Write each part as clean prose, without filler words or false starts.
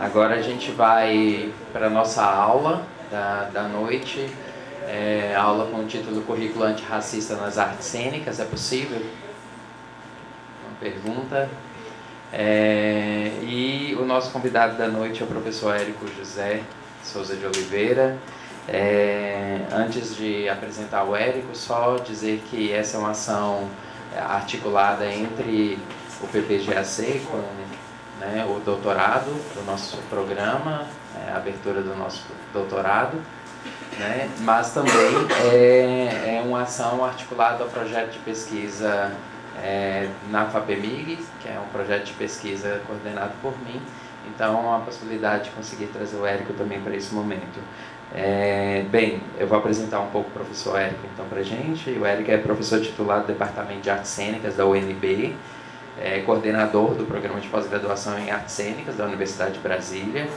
Agora a gente vai para a nossa aula da noite, aula com o título Currículo Antirracista nas Artes Cênicas. É possível? Uma pergunta. E o nosso convidado da noite é o professor Érico José Souza de Oliveira. Antes de apresentar o Érico, só dizer que essa é uma ação articulada entre o PPGAC com o doutorado do nosso programa, a abertura do nosso doutorado, mas também é uma ação articulada ao projeto de pesquisa na FAPEMIG, que é um projeto de pesquisa coordenado por mim. Então, a possibilidade de conseguir trazer o Érico também para esse momento. Bem, eu vou apresentar um pouco o professor Érico então para a gente. O Érico é professor titular do Departamento de Artes Cênicas da UNB, coordenador do Programa de Pós-Graduação em Artes Cênicas da Universidade de Brasília,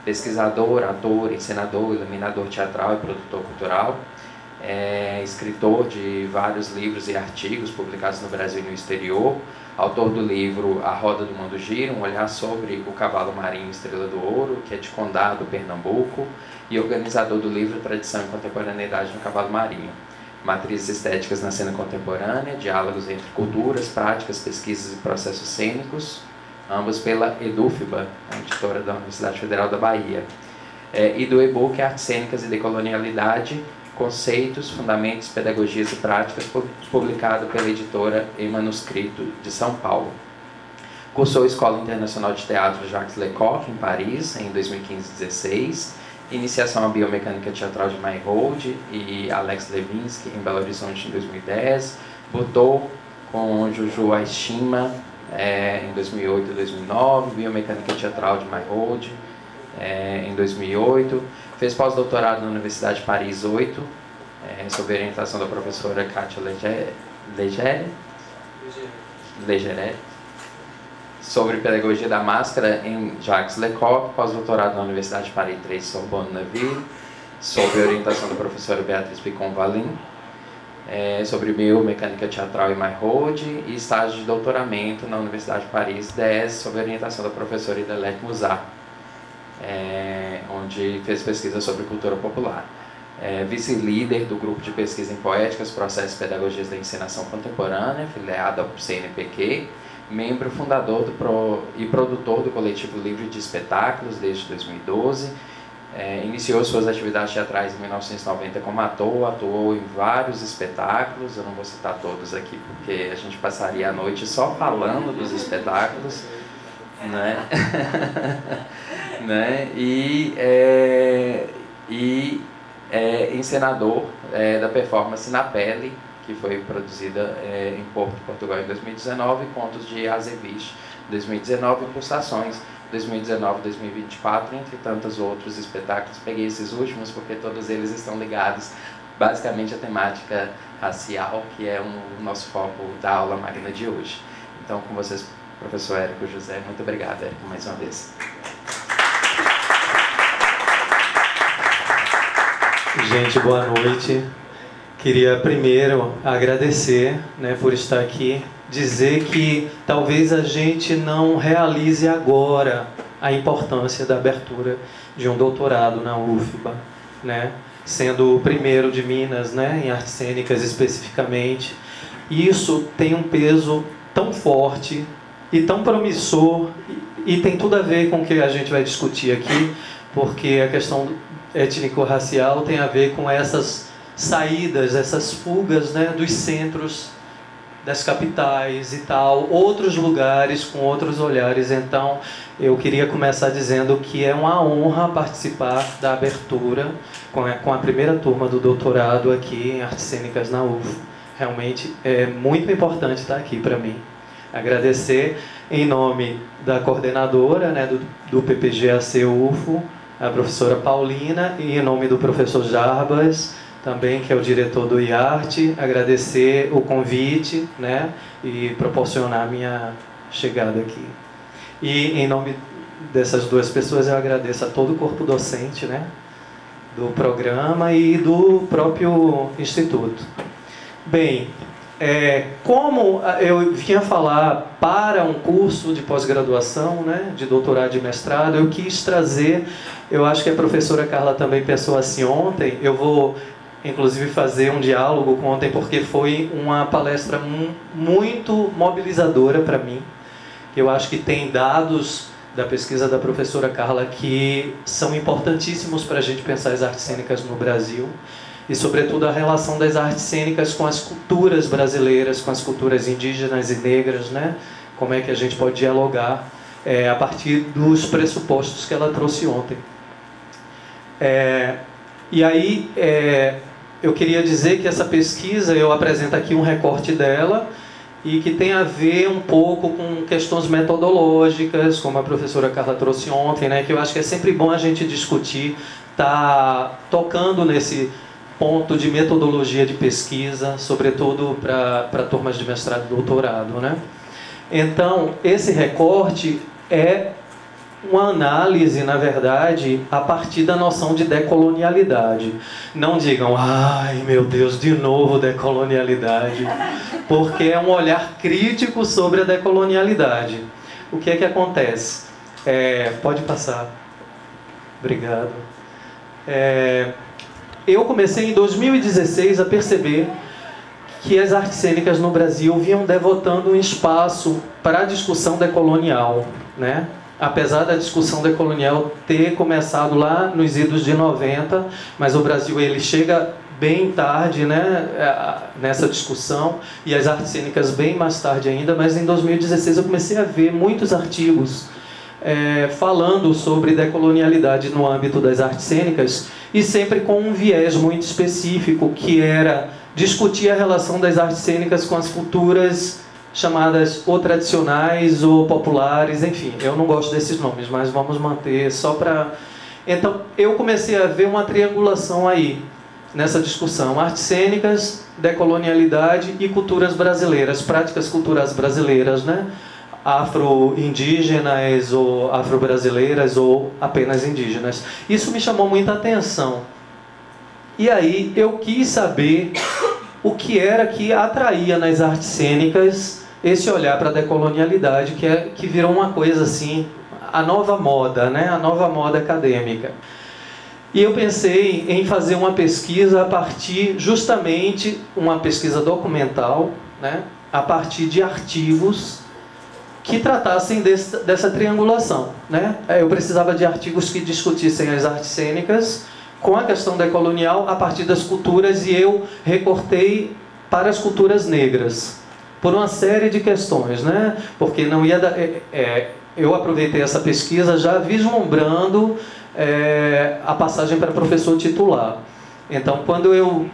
pesquisador, ator, encenador, iluminador teatral e produtor cultural, escritor de vários livros e artigos publicados no Brasil e no exterior, autor do livro A Roda do Mundo Gira, um olhar sobre o cavalo marinho Estrela do Ouro, que é de Condado, Pernambuco, e organizador do livro Tradição e Contemporaneidade no Cavalo Marinho. Matrizes estéticas na cena contemporânea, diálogos entre culturas, práticas, pesquisas e processos cênicos, ambos pela EDUFBA, a editora da Universidade Federal da Bahia. E do e-book Artes Cênicas e Decolonialidade, Conceitos, Fundamentos, Pedagogias e Práticas, publicado pela editora Em Manuscrito de São Paulo. Cursou a Escola Internacional de Teatro Jacques Lecoq, em Paris, em 2015-16, iniciação à biomecânica teatral de Mayhold e Alex Levinsky em Belo Horizonte em 2010, botou com Juju Aishima em 2008 e 2009, biomecânica teatral de Mayhold em 2008, fez pós-doutorado na Universidade de Paris 8, sob orientação da professora Kátia Legeret, sobre pedagogia da máscara em Jacques Lecoq, pós-doutorado na Universidade de Paris 3, Sorbonne Neville, sob orientação da professora Beatriz Picon-Valin, sobre biomecânica teatral em Mayhold, e estágio de doutoramento na Universidade de Paris 10, sob orientação da professora Idelette Musat, onde fez pesquisa sobre cultura popular. Vice-líder do grupo de pesquisa em poéticas, processos e pedagogias da encenação contemporânea, filiado ao CNPq, membro fundador e produtor do Coletivo Livre de Espetáculos desde 2012, iniciou suas atividades teatrais em 1990 como ator, atuou em vários espetáculos, eu não vou citar todos aqui porque a gente passaria a noite só falando dos espetáculos, e encenador da performance Na Pele, que foi produzida em Porto, Portugal em 2019, Contos de Azeviche 2019, Pulsações 2019-2024, entre tantos outros espetáculos. Peguei esses últimos porque todos eles estão ligados basicamente à temática racial, que é o nosso foco da aula magna de hoje. Então, com vocês, professor Érico José, muito obrigado, Érico, mais uma vez. Gente, boa noite. Queria primeiro agradecer por estar aqui, dizer que talvez a gente não realize agora a importância da abertura de um doutorado na UFBA, sendo o primeiro de Minas, em artes cênicas especificamente. Isso tem um peso tão forte e tão promissor e tem tudo a ver com o que a gente vai discutir aqui, porque a questão étnico-racial tem a ver com essas saídas, essas fugas dos centros das capitais e tal, outros lugares com outros olhares. Então, eu queria começar dizendo que é uma honra participar da abertura com a primeira turma do doutorado aqui em Artes Cênicas na UF. Realmente é muito importante estar aqui para mim. Agradecer em nome da coordenadora do PPGAC UFO, a professora Paulina, e em nome do professor Jarbas, também, que é o diretor do IARTE, agradecer o convite, e proporcionar a minha chegada aqui. E em nome dessas duas pessoas eu agradeço a todo o corpo docente, do programa e do próprio Instituto. Bem, Como eu vinha falar para um curso de pós-graduação, né, de doutorado e mestrado, eu quis trazer, eu acho que a professora Carla também pensou assim ontem, eu vou inclusive fazer um diálogo com ontem, porque foi uma palestra muito mobilizadora para mim. Eu acho que tem dados da pesquisa da professora Carla que são importantíssimos para a gente pensar as artes cênicas no Brasil. E, sobretudo, a relação das artes cênicas com as culturas brasileiras, com as culturas indígenas e negras, né? Como é que a gente pode dialogar a partir dos pressupostos que ela trouxe ontem. E aí, eu queria dizer que essa pesquisa, eu apresento aqui um recorte dela, e que tem a ver um pouco com questões metodológicas, como a professora Carla trouxe ontem, né? Que eu acho que é sempre bom a gente discutir, tá tocando nesse ponto de metodologia de pesquisa, sobretudo para turmas de mestrado e doutorado, né? Então, esse recorte é uma análise, na verdade, a partir da noção de decolonialidade. Não digam, ai meu Deus, de novo decolonialidade, porque é um olhar crítico sobre a decolonialidade. O que é que acontece? Pode passar. Obrigado. Eu comecei em 2016 a perceber que as artes cênicas no Brasil vinham devotando um espaço para a discussão decolonial, né? Apesar da discussão decolonial ter começado lá nos idos de 90, mas o Brasil ele chega bem tarde, né, nessa discussão, e as artes cênicas bem mais tarde ainda, mas em 2016 eu comecei a ver muitos artigos falando sobre decolonialidade no âmbito das artes cênicas, e sempre com um viés muito específico, que era discutir a relação das artes cênicas com as culturas chamadas ou tradicionais ou populares, enfim, eu não gosto desses nomes, mas vamos manter só para... Então, eu comecei a ver uma triangulação aí, nessa discussão, artes cênicas, decolonialidade e culturas brasileiras, práticas culturais brasileiras, né? Afro-indígenas ou afro-brasileiras ou apenas indígenas. Isso me chamou muita atenção. E aí eu quis saber o que era que atraía nas artes cênicas esse olhar para a decolonialidade, que virou uma coisa assim, a nova moda, né? A nova moda acadêmica. E eu pensei em fazer uma pesquisa a partir, justamente, uma pesquisa documental, né? A partir de artigos que tratassem dessa triangulação, né? Eu precisava de artigos que discutissem as artes cênicas com a questão decolonial a partir das culturas, e eu recortei para as culturas negras, por uma série de questões, né? Porque não ia dar... eu aproveitei essa pesquisa já vislumbrando a passagem para professor titular. Então, quando eu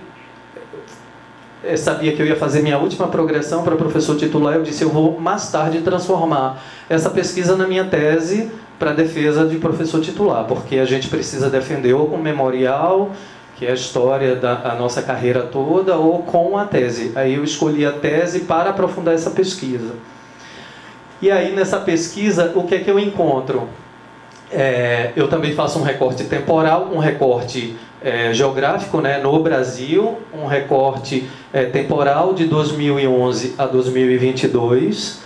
sabia que eu ia fazer minha última progressão para professor titular, eu disse, eu vou mais tarde transformar essa pesquisa na minha tese para defesa de professor titular, porque a gente precisa defender ou com memorial, que é a história da nossa carreira toda, ou com a tese. Aí eu escolhi a tese para aprofundar essa pesquisa. E aí, nessa pesquisa, o que é que eu encontro? Eu também faço um recorte temporal, um recorte geográfico, né, no Brasil, um recorte temporal de 2011 a 2022,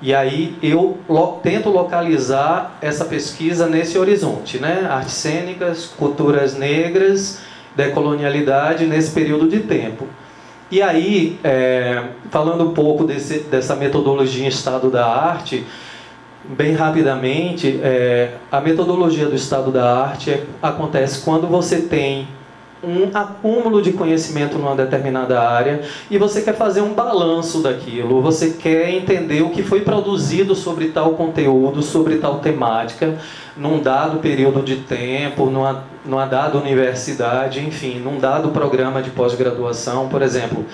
e aí eu tento localizar essa pesquisa nesse horizonte, né, artes cênicas, culturas negras, decolonialidade nesse período de tempo. E aí, falando um pouco dessa metodologia em estado da arte, bem rapidamente, a metodologia do estado da arte acontece quando você tem um acúmulo de conhecimento numa determinada área e você quer fazer um balanço daquilo, você quer entender o que foi produzido sobre tal conteúdo, sobre tal temática, num dado período de tempo, numa dada universidade, enfim, num dado programa de pós-graduação. Por exemplo,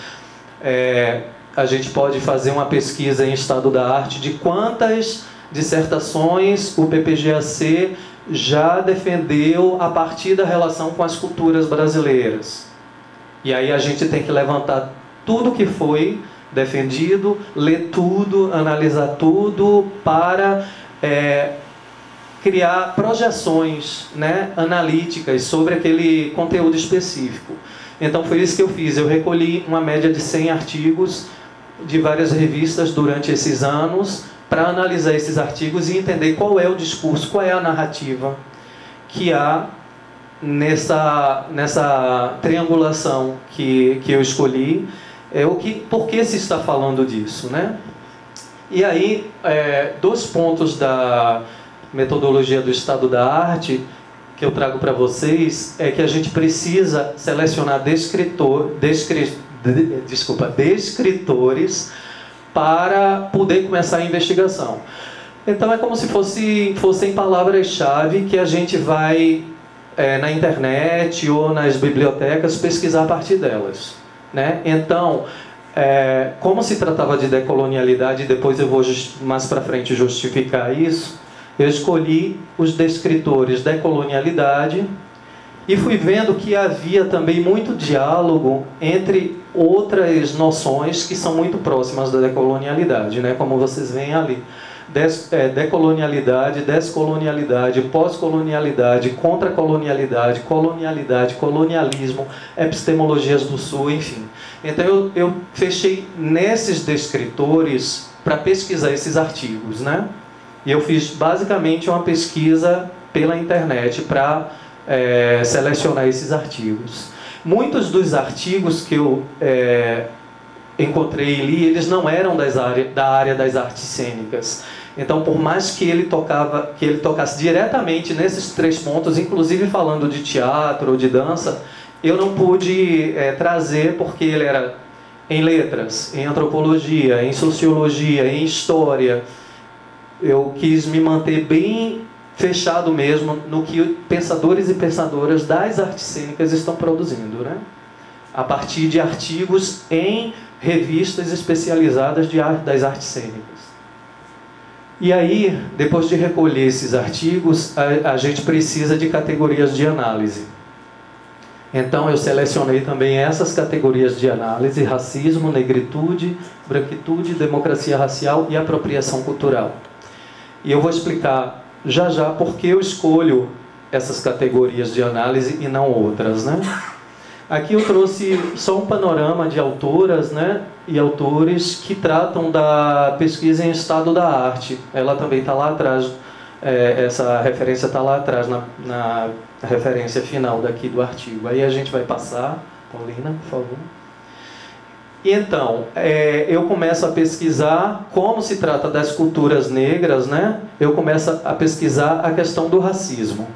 a gente pode fazer uma pesquisa em estado da arte de quantas dissertações o PPGAC já defendeu a partir da relação com as culturas brasileiras. E aí a gente tem que levantar tudo que foi defendido, ler tudo, analisar tudo, para criar projeções, né, analíticas sobre aquele conteúdo específico. Então foi isso que eu fiz. Eu recolhi uma média de 100 artigos de várias revistas durante esses anos para analisar esses artigos e entender qual é o discurso, qual é a narrativa que há nessa triangulação que eu escolhi, por que se está falando disso, né? E aí, 2 pontos da metodologia do estado da arte que eu trago para vocês é que a gente precisa selecionar descritores para poder começar a investigação. Então é como se fossem palavras-chave que a gente vai na internet ou nas bibliotecas pesquisar a partir delas, né? Então, como se tratava de decolonialidade, depois eu vou mais para frente justificar isso, eu escolhi os descritores decolonialidade e fui vendo que havia também muito diálogo entre outras noções que são muito próximas da decolonialidade, né? Como vocês veem ali. Decolonialidade, descolonialidade, pós-colonialidade, contracolonialidade, colonialidade, colonialismo, epistemologias do Sul, enfim. Então eu fechei nesses descritores para pesquisar esses artigos, né? E eu fiz basicamente uma pesquisa pela internet para selecionar esses artigos. Muitos dos artigos que eu encontrei e li, eles não eram da área das artes cênicas. Então, por mais que ele tocasse diretamente nesses 3 pontos, inclusive falando de teatro ou de dança, eu não pude trazer porque ele era em letras, em antropologia, em sociologia, em história. Eu quis me manter bem fechado mesmo no que pensadores e pensadoras das artes cênicas estão produzindo, né? A partir de artigos em revistas especializadas das artes cênicas. E aí, depois de recolher esses artigos, a gente precisa de categorias de análise. Então eu selecionei também essas categorias de análise: racismo, negritude, branquitude, democracia racial e apropriação cultural. E eu vou explicar já já por que eu escolho essas categorias de análise e não outras, né? Aqui eu trouxe só um panorama de autoras, né, e autores que tratam da pesquisa em estado da arte. Ela também está lá atrás, essa referência está lá atrás na referência final daqui do artigo. Aí a gente vai passar, Paulina, por favor. E então, eu começo a pesquisar, como se trata das culturas negras, né? Eu começo a pesquisar a questão do racismo.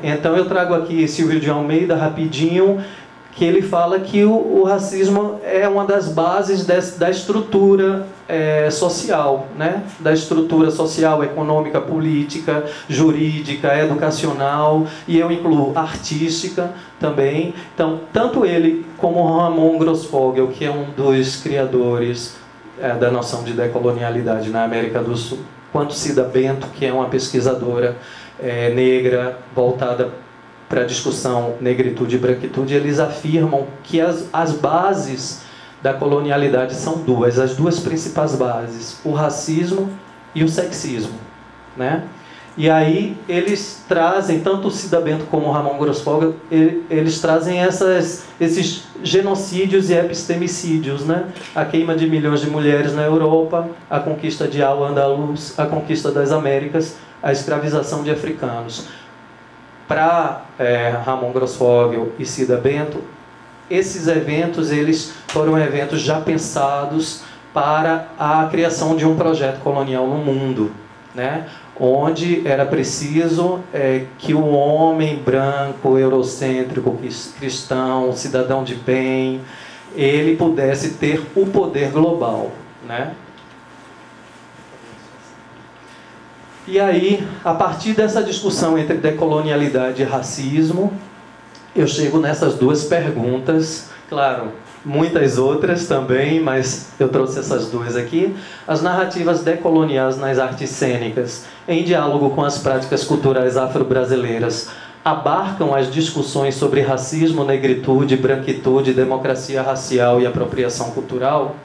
Então eu trago aqui Silvio de Almeida, rapidinho, que ele fala que o racismo é uma das bases da estrutura social, né? Da estrutura social, econômica, política, jurídica, educacional, e eu incluo artística também. Então, tanto ele como Ramon Grossfogel, que é um dos criadores da noção de decolonialidade na América do Sul, quanto Cida Bento, que é uma pesquisadora negra voltada para a discussão negritude e branquitude, eles afirmam que as bases da colonialidade são duas, as duas principais bases: o racismo e o sexismo, né? E aí eles trazem, tanto o Cida Bento como o Ramon Grossfogel, eles trazem esses genocídios e epistemicídios, né? A queima de milhões de mulheres na Europa, a conquista de Al-Andalus, a conquista das Américas, a escravização de africanos. Para Ramon Grossfogel e Cida Bento, esses eventos eles foram eventos já pensados para a criação de um projeto colonial no mundo, né? Onde era preciso que o homem branco, eurocêntrico, cristão, cidadão de bem, ele pudesse ter o poder global, né? E aí, a partir dessa discussão entre decolonialidade e racismo, eu chego nessas 2 perguntas. Claro, muitas outras também, mas eu trouxe essas 2 aqui. As narrativas decoloniais nas artes cênicas, em diálogo com as práticas culturais afro-brasileiras, abarcam as discussões sobre racismo, negritude, branquitude, democracia racial e apropriação cultural?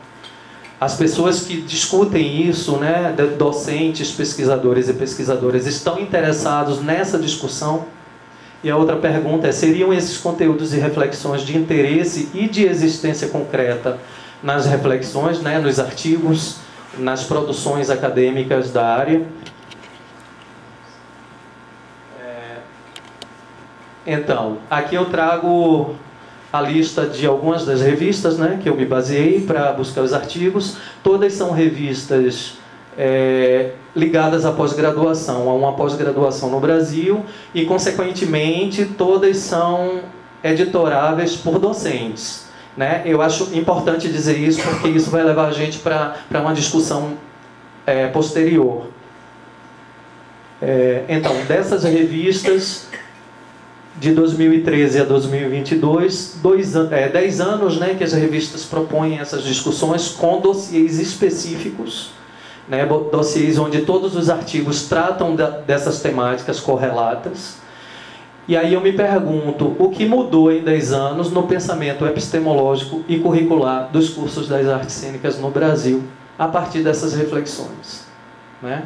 As pessoas que discutem isso, né, docentes, pesquisadores e pesquisadoras, estão interessados nessa discussão? E a outra pergunta é: seriam esses conteúdos e reflexões de interesse e de existência concreta nas reflexões, né, nos artigos, nas produções acadêmicas da área. Então, aqui eu trago a lista de algumas das revistas, né, que eu me baseei para buscar os artigos. Todas são revistas ligadas à pós-graduação, a uma pós-graduação no Brasil, e, consequentemente, todas são editoráveis por docentes, né? Eu acho importante dizer isso, porque isso vai levar a gente para uma discussão posterior. Então, dessas revistas, de 2013 a 2022, 10 anos, né, que as revistas propõem essas discussões com dossiês específicos, né, dossiês onde todos os artigos tratam dessas temáticas correlatas. E aí eu me pergunto, o que mudou em 10 anos no pensamento epistemológico e curricular dos cursos das artes cênicas no Brasil, a partir dessas reflexões, né?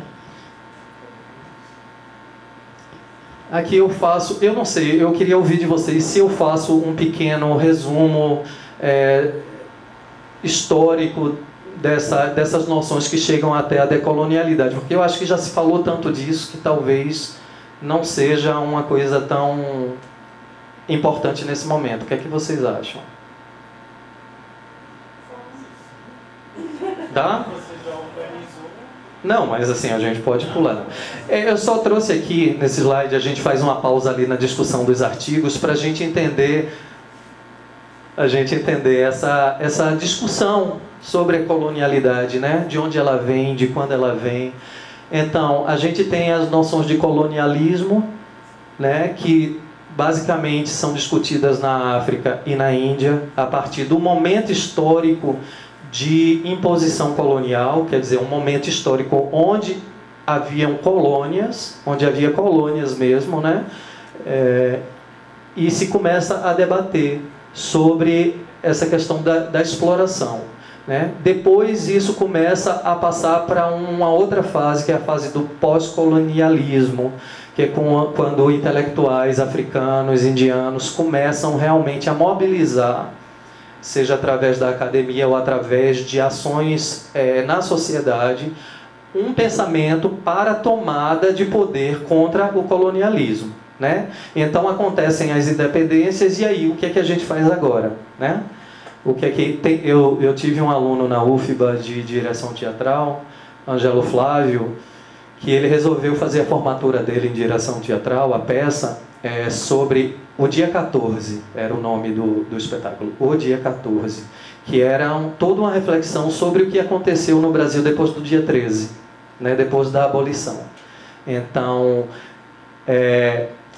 Aqui eu faço, eu não sei, eu queria ouvir de vocês se eu faço um pequeno resumo histórico dessas noções que chegam até a decolonialidade, porque eu acho que já se falou tanto disso que talvez não seja uma coisa tão importante nesse momento. O que é que vocês acham? Tá? Não, mas assim, a gente pode pular. Eu só trouxe aqui, nesse slide, a gente faz uma pausa ali na discussão dos artigos para a gente entender essa discussão sobre a colonialidade, né? De onde ela vem, de quando ela vem. Então, a gente tem as noções de colonialismo, né? Que basicamente são discutidas na África e na Índia a partir do momento histórico de imposição colonial, quer dizer, um momento histórico onde haviam colônias, onde havia colônias mesmo, né? E se começa a debater sobre essa questão da exploração, né? Depois isso começa a passar para uma outra fase, que é a fase do pós-colonialismo, que é quando intelectuais africanos, indianos começam realmente a mobilizar, seja através da academia ou através de ações na sociedade, um pensamento para a tomada de poder contra o colonialismo, né? Então acontecem as independências, e aí o que é que a gente faz agora, né? O que é que tem, eu tive um aluno na UFBA de direção teatral, Ângelo Flávio, que ele resolveu fazer a formatura dele em direção teatral, a peça sobre o dia 14, era o nome do espetáculo, o dia 14, que era toda uma reflexão sobre o que aconteceu no Brasil depois do dia 13, né, depois da abolição. Então,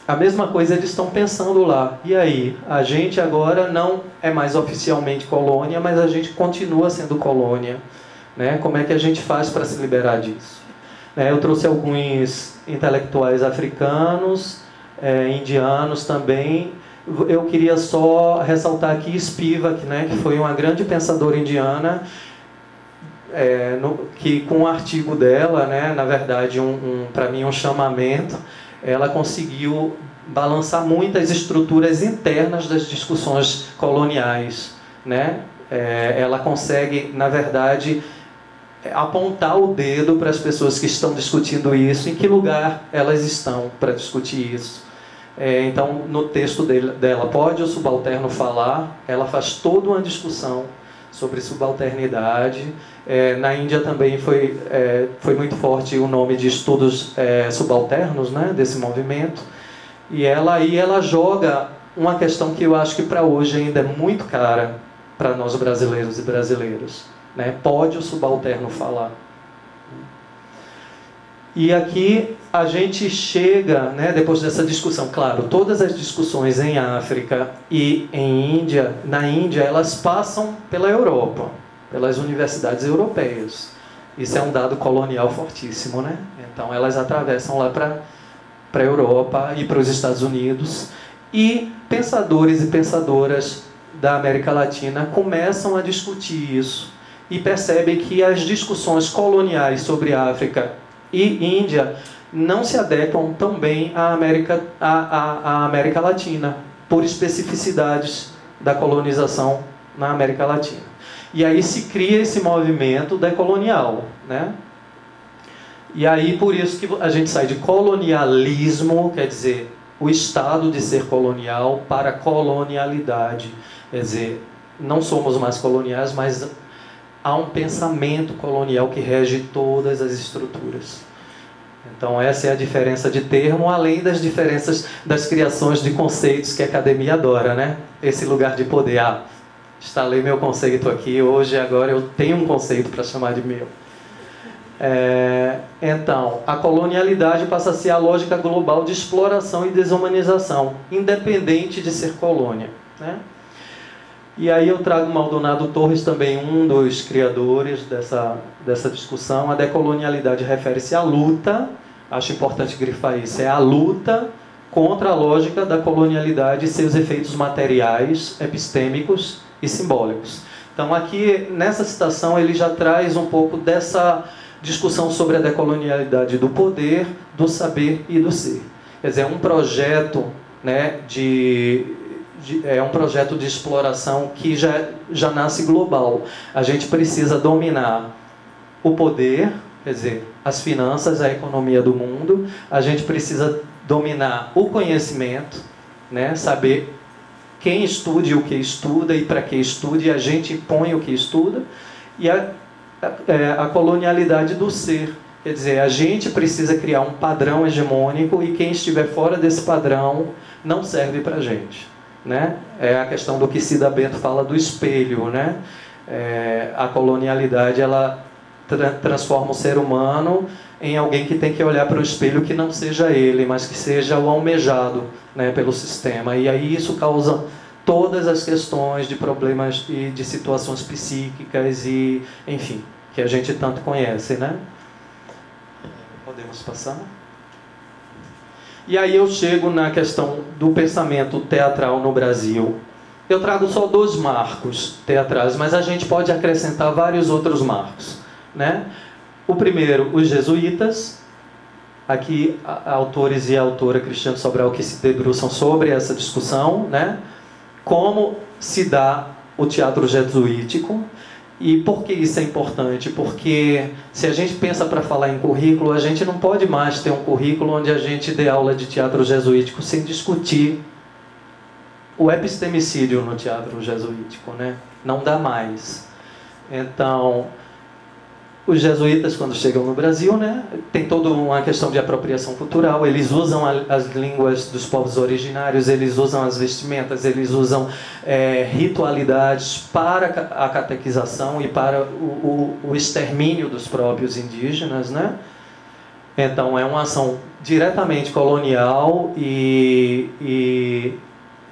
a mesma coisa eles estão pensando lá. E aí, a gente agora não é mais oficialmente colônia, mas a gente continua sendo colônia, né? Como é que a gente faz para se liberar disso? Eu trouxe alguns intelectuais africanos, indianos também. Eu queria só ressaltar aqui Spivak, né, que foi uma grande pensadora indiana, que com um artigo dela, né, na verdade, para mim um chamamento, ela conseguiu balançar muitas estruturas internas das discussões coloniais, né? Ela consegue, na verdade, apontar o dedo para as pessoas que estão discutindo isso, em que lugar elas estão para discutir isso. Então, no texto dela, Pode o Subalterno Falar?, ela faz toda uma discussão sobre subalternidade. Na Índia também foi muito forte o nome de estudos subalternos, né, desse movimento. E ela joga uma questão que eu acho que para hoje ainda é muito cara para nós brasileiros e brasileiras, né? Pode o subalterno falar? E aqui a gente chega, né, depois dessa discussão, claro, todas as discussões em África e na Índia, elas passam pela Europa, pelas universidades europeias. Isso é um dado colonial fortíssimo, né? Então elas atravessam lá para a Europa e para os Estados Unidos, e pensadores e pensadoras da América Latina começam a discutir isso e percebem que as discussões coloniais sobre África e Índia não se adequam tão bem à América Latina, por especificidades da colonização na América Latina. E aí se cria esse movimento decolonial, né? E aí por isso que a gente sai de colonialismo, quer dizer, o estado de ser colonial, para colonialidade. Quer dizer, não somos mais coloniais, mas há um pensamento colonial que rege todas as estruturas. Então essa é a diferença de termo, além das diferenças das criações de conceitos que a academia adora, né? Esse lugar de poder. Instalei meu conceito aqui, hoje, agora eu tenho um conceito para chamar de meu. Então, a colonialidade passa a ser a lógica global de exploração e desumanização, independente de ser colônia, né? E aí eu trago Maldonado Torres, também um dos criadores dessa discussão. A decolonialidade refere-se à luta, acho importante grifar isso, é a luta contra a lógica da colonialidade e seus efeitos materiais, epistêmicos e simbólicos. Então aqui, nessa citação, ele já traz um pouco dessa discussão sobre a decolonialidade do poder, do saber e do ser. Quer dizer, é um projeto, né, é um projeto de exploração que já nasce global. A gente precisa dominar o poder, quer dizer, as finanças, a economia do mundo. A gente precisa dominar o conhecimento, né, saber quem estude o que estuda e para que estude, e a gente impõe o que estuda. E a colonialidade do ser. Quer dizer, a gente precisa criar um padrão hegemônico e quem estiver fora desse padrão não serve para a gente, né? É a questão do que Cida Bento fala do espelho, né? A colonialidade, ela transforma o ser humano em alguém que tem que olhar para o espelho que não seja ele, mas que seja o almejado, né, pelo sistema. E aí isso causa todas as questões de problemas e de situações psíquicas e, enfim, que a gente tanto conhece, né? Podemos passar? E aí eu chego na questão do pensamento teatral no Brasil. Eu trago só 2 marcos teatrais, mas a gente pode acrescentar vários outros marcos, né? O primeiro, os jesuítas. Aqui, autores e a autora Cristiane Sobral que se debruçam sobre essa discussão, né? Como se dá o teatro jesuítico. E por que isso é importante? Porque se a gente pensa para falar em currículo, a gente não pode mais ter um currículo onde a gente dê aula de teatro jesuítico sem discutir o epistemicídio no teatro jesuítico, né? Não dá mais. Então, os jesuítas, quando chegam no Brasil, né, tem toda uma questão de apropriação cultural. Eles usam as línguas dos povos originários, eles usam as vestimentas, eles usam ritualidades para a catequização e para o extermínio dos próprios indígenas, né? Então é uma ação diretamente colonial e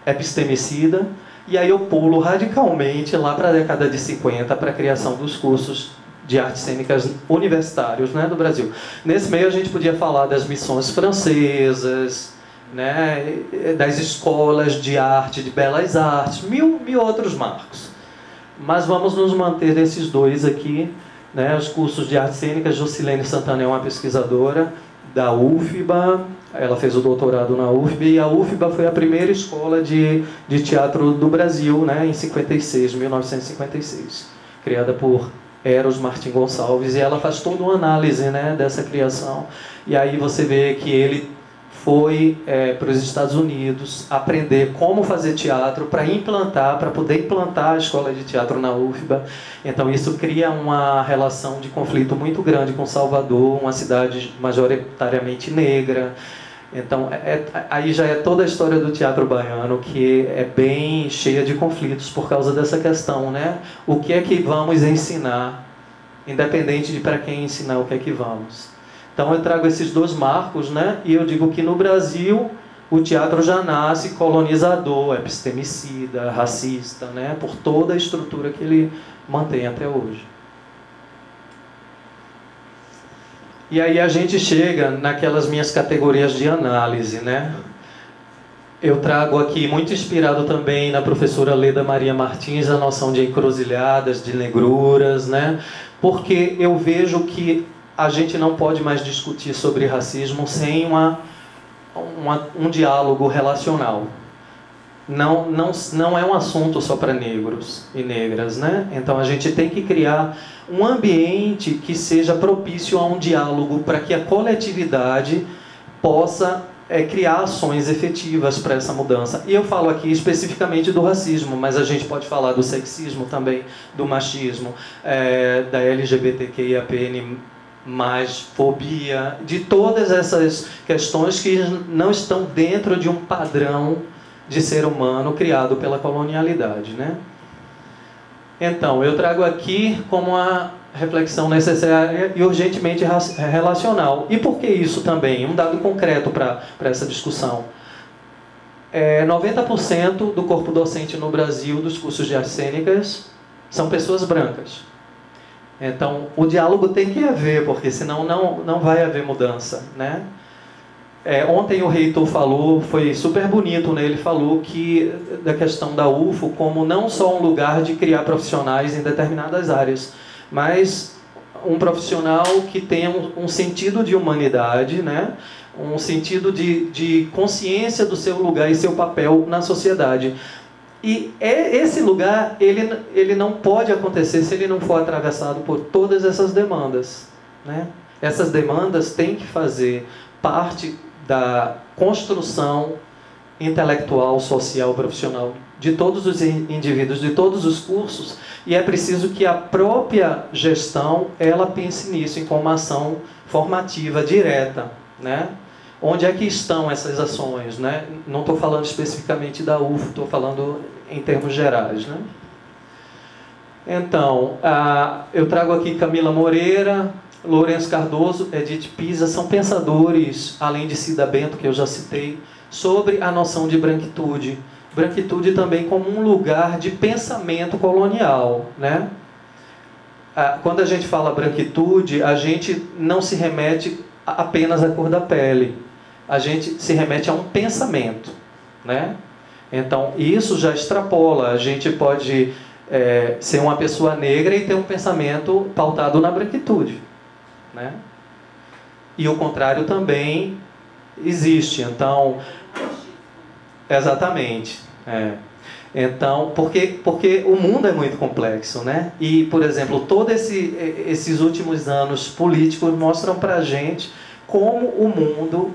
epistemicida. E aí eu pulo radicalmente lá para a década de 50 para a criação dos cursos de artes cênicas universitários, né, do Brasil. Nesse meio a gente podia falar das missões francesas, né, das escolas de arte, de belas artes, mil outros marcos. Mas vamos nos manter nesses 2 aqui, né, os cursos de artes cênicas. Jusilene Santana é uma pesquisadora da UFBA, ela fez o doutorado na UFBA, e a UFBA foi a primeira escola de teatro do Brasil, né, em 1956, criada por Eros Martim Gonçalves, e ela faz toda uma análise, né, dessa criação. E aí você vê que ele foi para os Estados Unidos aprender como fazer teatro para poder implantar a escola de teatro na UFBA. Então isso cria uma relação de conflito muito grande com Salvador, uma cidade majoritariamente negra. Então aí já é toda a história do teatro baiano, que é bem cheia de conflitos por causa dessa questão, né? O que é que vamos ensinar, independente de para quem ensinar o que é que vamos. Então eu trago esses 2 marcos, né? E eu digo que no Brasil o teatro já nasce colonizador, epistemicida, racista, né? Por toda a estrutura que ele mantém até hoje. E aí a gente chega naquelas minhas categorias de análise, né? Eu trago aqui, muito inspirado também na professora Leda Maria Martins, a noção de encruzilhadas, de negruras, né? Porque eu vejo que a gente não pode mais discutir sobre racismo sem um diálogo relacional. não é um assunto só para negros e negras, né? Então a gente tem que criar um ambiente que seja propício a um diálogo para que a coletividade possa criar ações efetivas para essa mudança. E eu falo aqui especificamente do racismo, mas a gente pode falar do sexismo também, do machismo, da LGBTQIAPN+, fobia, de todas essas questões que não estão dentro de um padrão de ser humano criado pela colonialidade, né? Então, eu trago aqui como uma reflexão necessária e urgentemente relacional. E por que isso também? Um dado concreto para essa discussão. 90% do corpo docente no Brasil dos cursos de artes cênicas são pessoas brancas. Então, o diálogo tem que haver, porque senão não vai haver mudança, né? Ontem o reitor falou, foi super bonito, né? Ele falou da questão da UFO como não só um lugar de criar profissionais em determinadas áreas, mas um profissional que tenha um sentido de humanidade, né? Um sentido de consciência do seu lugar e seu papel na sociedade. E esse lugar, ele não pode acontecer se ele não for atravessado por todas essas demandas, né? Essas demandas têm que fazer parte da construção intelectual, social, profissional de todos os indivíduos, de todos os cursos, e é preciso que a própria gestão ela pense nisso como uma ação formativa direta, né? Onde é que estão essas ações, né? Não estou falando especificamente da UFO, estou falando em termos gerais, né? Então, eu trago aqui Camila Moreira, Lourenço Cardoso, Edith Pisa, são pensadores, além de Cida Bento, que eu já citei, sobre a noção de branquitude. Branquitude também como um lugar de pensamento colonial, né? Quando a gente fala branquitude, a gente não se remete apenas à cor da pele. A gente se remete a um pensamento, né? Então, isso já extrapola. A gente pode ser uma pessoa negra e ter um pensamento pautado na branquitude, né? E o contrário também existe. Então, exatamente. Então, porque o mundo é muito complexo, né? E, por exemplo, todos esses últimos anos políticos mostram para a gente como o mundo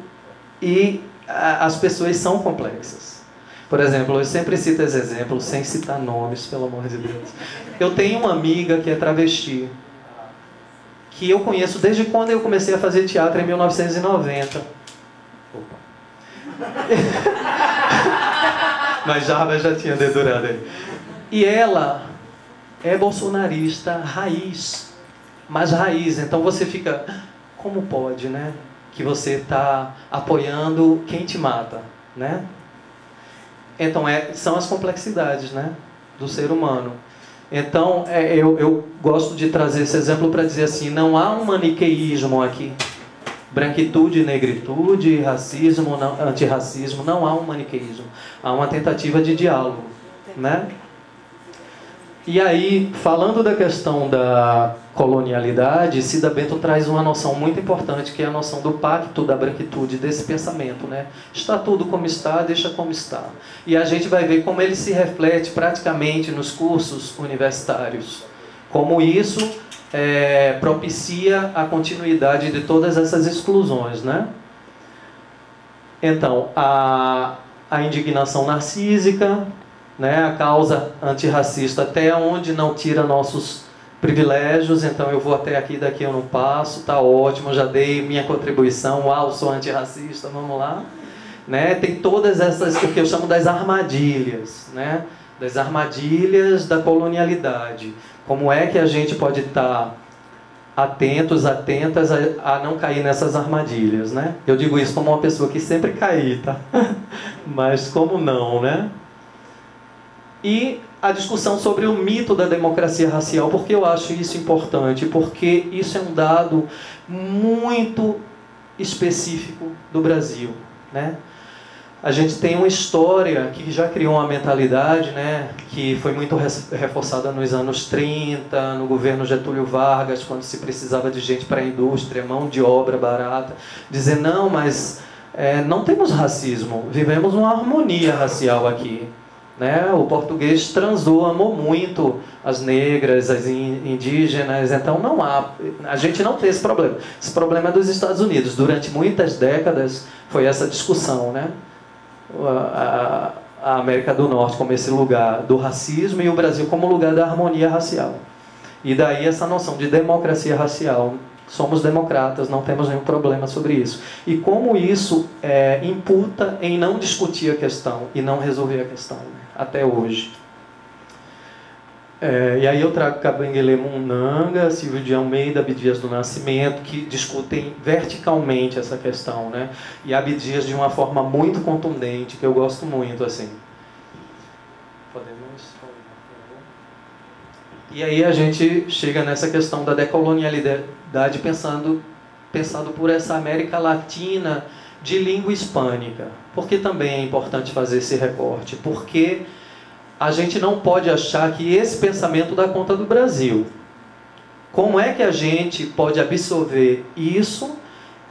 e as pessoas são complexas. Por exemplo, eu sempre cito esse exemplo, sem citar nomes, pelo amor de Deus. Eu tenho uma amiga que é travesti, que eu conheço desde quando eu comecei a fazer teatro em 1990. Opa. Mas já tinha dedurado aí. E ela é bolsonarista raiz. Mas raiz. Então você fica... Como pode, né? Que você está apoiando quem te mata, né? Então são as complexidades, né? Do ser humano. Então eu gosto de trazer esse exemplo para dizer assim, não há um maniqueísmo aqui. Branquitude, negritude, racismo, antirracismo, não há um maniqueísmo. Há uma tentativa de diálogo, né? E aí, falando da questão da colonialidade, Cida Bento traz uma noção muito importante, que é a noção do pacto da branquitude, desse pensamento, né? Está tudo como está, deixa como está. E a gente vai ver como ele se reflete praticamente nos cursos universitários. Como isso propicia a continuidade de todas essas exclusões, né? Então, a indignação narcísica, né? A causa antirracista, até onde não tira nossos privilégios, então eu vou até aqui, daqui eu não passo, tá ótimo, já dei minha contribuição, uau, sou antirracista, vamos lá. Né? Tem todas essas, o que eu chamo das armadilhas, né? Das armadilhas da colonialidade. Como é que a gente pode estar atentas a não cair nessas armadilhas, né? Eu digo isso como uma pessoa que sempre caí, tá? Mas como não, né? E a discussão sobre o mito da democracia racial, porque eu acho isso importante, porque isso é um dado muito específico do Brasil, né? A gente tem uma história que já criou uma mentalidade, né, que foi muito reforçada nos anos 30, no governo Getúlio Vargas, quando se precisava de gente para a indústria, mão de obra barata, dizer, não, mas não temos racismo, vivemos uma harmonia racial aqui. né? O português transou, amou muito as negras, as indígenas, então a gente não tem esse problema. Esse problema é dos Estados Unidos. Durante muitas décadas foi essa discussão, né? A América do Norte como esse lugar do racismo e o Brasil como lugar da harmonia racial. E daí essa noção de democracia racial. Somos democratas, não temos nenhum problema sobre isso. E como isso imputa em não discutir a questão e não resolver a questão, né? Até hoje. E aí eu trago Kabengele Munanga, Silvio de Almeida, Abdias do Nascimento, que discutem verticalmente essa questão, né? E Abdias de uma forma muito contundente, que eu gosto muito, assim. Podemos... E aí a gente chega nessa questão da decolonialidade pensando por essa América Latina de língua hispânica. Por que também é importante fazer esse recorte? Porque a gente não pode achar que esse pensamento dá conta do Brasil. Como é que a gente pode absorver isso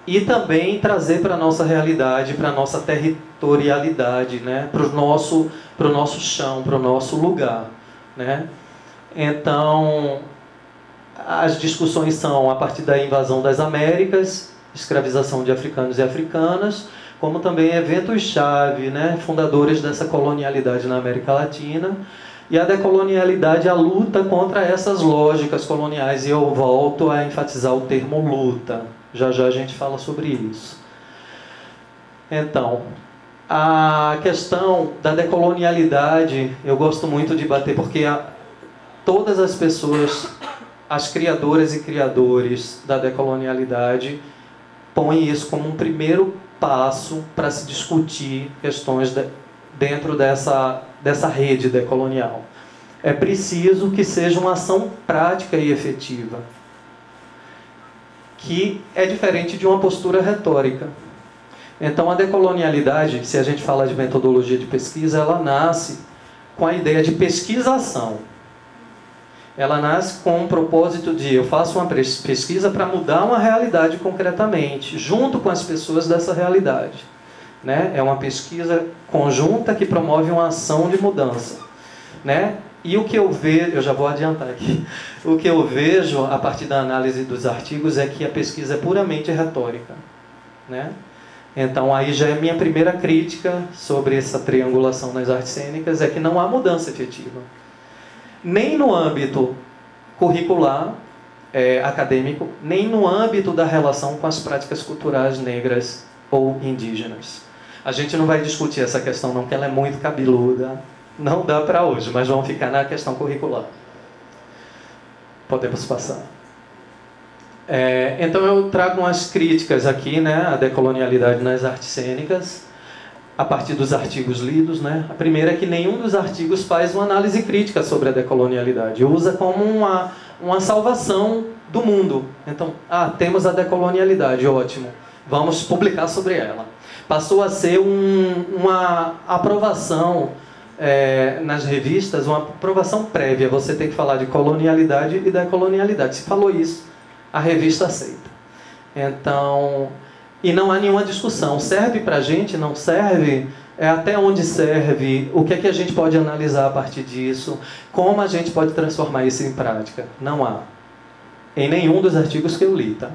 e também trazer para a nossa realidade, para a nossa territorialidade, né? Para o nosso chão, para o nosso lugar, né? Então, as discussões são a partir da invasão das Américas, escravização de africanos e africanas, como também eventos-chave, né, fundadores dessa colonialidade na América Latina, e a decolonialidade, a luta contra essas lógicas coloniais, e eu volto a enfatizar o termo luta. Já já a gente fala sobre isso. Então, a questão da decolonialidade, eu gosto muito de bater, porque todas as pessoas, as criadoras e criadores da decolonialidade, põem isso como um primeiro passo para se discutir questões dentro dessa rede decolonial. É preciso que seja uma ação prática e efetiva, que é diferente de uma postura retórica. Então, a decolonialidade, se a gente fala de metodologia de pesquisa, ela nasce com a ideia de pesquisação. Ela nasce com o propósito de eu faço uma pesquisa para mudar uma realidade concretamente, junto com as pessoas dessa realidade, né? É uma pesquisa conjunta que promove uma ação de mudança, né? E o que eu vejo, eu já vou adiantar aqui, o que eu vejo a partir da análise dos artigos é que a pesquisa é puramente retórica, né? Então aí já é minha primeira crítica sobre essa triangulação nas artes cênicas, é que não há mudança efetiva. Nem no âmbito curricular, acadêmico, nem no âmbito da relação com as práticas culturais negras ou indígenas. A gente não vai discutir essa questão não, porque ela é muito cabeluda. Não dá para hoje, mas vamos ficar na questão curricular. Podemos passar. Então eu trago umas críticas aqui, né, à decolonialidade nas artes cênicas, a partir dos artigos lidos, né? A primeira é que nenhum dos artigos faz uma análise crítica sobre a decolonialidade. Usa como uma salvação do mundo. Então, temos a decolonialidade, ótimo. Vamos publicar sobre ela. Passou a ser uma aprovação nas revistas, uma aprovação prévia. Você tem que falar de colonialidade e decolonialidade. Se falou isso, a revista aceita. Então... E não há nenhuma discussão. Serve para a gente? Não serve? Até onde serve? O que é que a gente pode analisar a partir disso? Como a gente pode transformar isso em prática? Não há. Em nenhum dos artigos que eu li, tá?